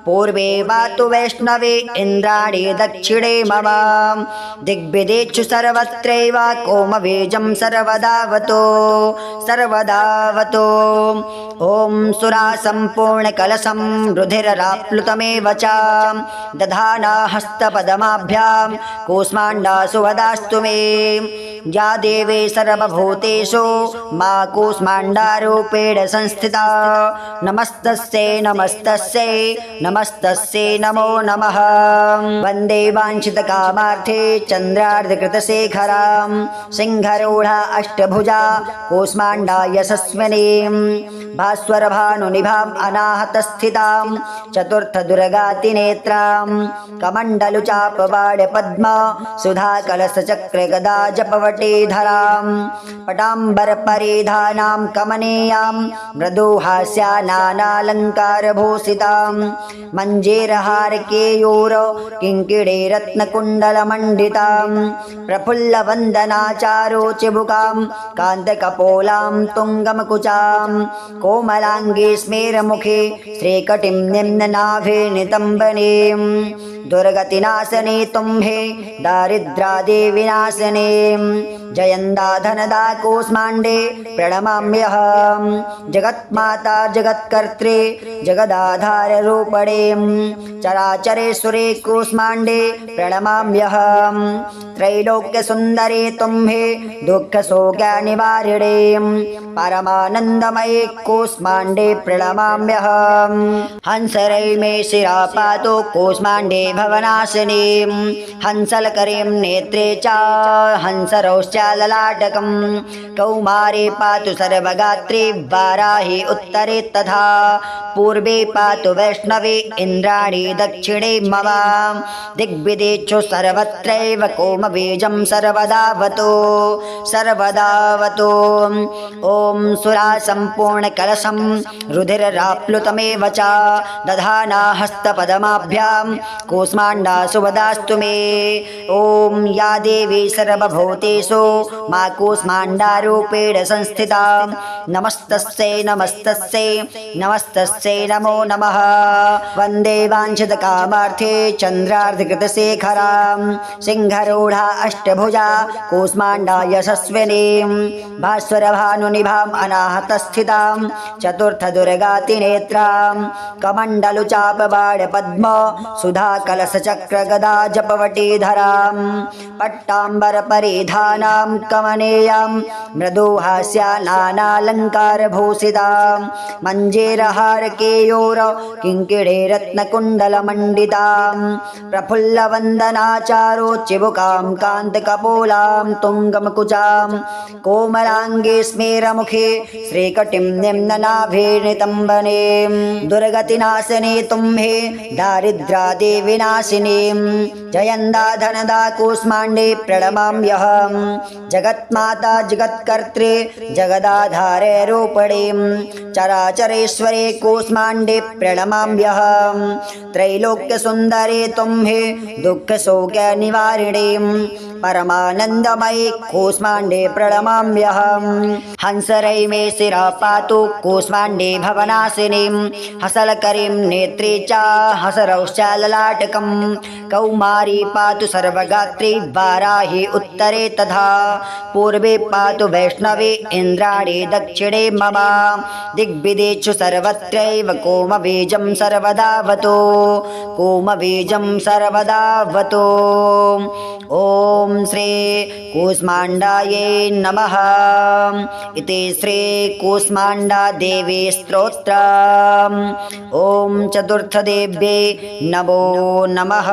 पूर्वे पातु वैष्णवे इन्द्राणी दक्षिणे मम दिग्विदेषु सर्वत्रैव कोमबीजं सर्वदावतो सर्वदावतो ॐ सुरासम्पूर्णकलशं रुधिरराप्लुतमेव च दधाना हस्तपद्माभ्यां कूष्माण्डा सुवदास्तु मे या देवी सर्वभूतेषु मा कूष्माण्डारूपेण संस्थिता नमस्तस्यै नमस्तस्यै नमस्तस्यै नमो नमः वन्दे वाञ्छितकामार्थे चन्द्रार्धकृतशेखरां सिंहरूढा अष्टभुजा कूष्माण्डा यशस्विनीं भास्वरभानुनिभाम् अनाहतस्थितां चतुर्थदुर्गातिनेत्रां कमण्डलुचापबाणपद्मा सुधाकलशचक्रगदा जपवटीधरां पटाम्बरपरिधानां कमनीयां मृदुहास्या नानालङ्कारभूषितां मञ्जीरहारकेयूर किङ्किणी रत्नकुण्डलमण्डितां प्रफुल्लवन्दनाचारो चिबुकां कान्तकपोलां तुङ्गमकुचां कोमलाङ्गे स्मेरमुखे श्रीकटिं निम्ननाभे नितम्बनीं दुर्गतिनाशने तुम्हे दारिद्र्यादिविनाशिनीं जयन्दा धनदा कूष्माण्डे प्रणमाम्यहं जगन्माता जगत्कर्त्रे जगदाधाररूपिणे चराचरेश्वरे कूष्माण्डे प्रणमाम्यहं त्रैलोक्यसुन्दरे तुम्हे दुःखशोकनिवारिणे परमानन्दमये कूष्माण्डे प्रणमाम्यहं हंसरै मे शिरा पातु कूष्माण्डे भवनाशिनीं हंसलकरीं नेत्रे च हंसरौश्च ललाटकं कौमारे पातु सर्वगात्रे वाराहि उत्तरे तथा पूर्वे पातु वैष्णवे इन्द्राणी दक्षिणे मम दिग्विदेषु सर्वत्रैव कोमबीजं सर्वदावतो सर्वदावतो ॐ सुरासम्पूर्णकलशं रुधिरराप्लुतमेव च दधाना हस्तपद्माभ्यां कूष्माण्डा सुवदास्तु मे ॐ या देवी सर्वभूतेषु मा कूष्माण्डारूपेण संस्थिता नमस्तस्यै नमस्तस्यै नमस्तस्यै नमो नमः वन्दे वाञ्छितकामार्थे चन्द्रार्धकृतशेखरां सिंहरूढा अष्टभुजा कूष्माण्डा यशस्विनीं भास्वरभानुनिभाम् अनाहतस्थितां चतुर्थदुर्गातिनेत्रां कमण्डलुचापबाणपद्म सुधाकलशचक्रगदा जपवटीधरां पट्टाम्बरपरिधानां कमनीयां मृदुहास्या नानालङ्कारभूषितां मञ्जीरहारकेयूर किङ्किणी रत्नकुण्डलमण्डितां प्रफुल्लवन्दनाचारो चिबुकां कान्तकपोलां तुङ्गमकुचां कोमलाङ्गे स्मेरमुखे श्रीकटिं निम्ननाभे नितम्बनीं दुर्गतिनाशने तुम्हे दारिद्र्यादिविनाशिनीं जयन्दा धनदा कूष्माण्डे प्रणमाम्यहं जगन्माता जगत्कर्त्रे जगदाधारे रूपिणीं चराचरेश्वरे कूष्माण्डे प्रणमाम्यहं त्रैलोक्यसुन्दरे तुम्हे दुःखशोकनिवारिणीं परमानन्दमयी कूष्माण्डे प्रणमाम्यहं हंसरै मे शिरः पातु कूष्माण्डे भवनाशिनीं हसलकरीं नेत्रे च हसरौश्चाललाटकं कौमारी पातु सर्वगात्रे वाराही उत्तरे तथा पूर्वे पातु वैष्णवे इन्द्राणी दक्षिणे मम दिग्विदेषु सर्वत्रैव कोमबीजं सर्वदावतो कोमबीजं सर्वदावतो ॐ श्री कूष्माण्डायै नमः इति श्री कूष्माण्डा देवी स्तोत्रम् ॐ चतुर्थदेव्यै नमो नमः।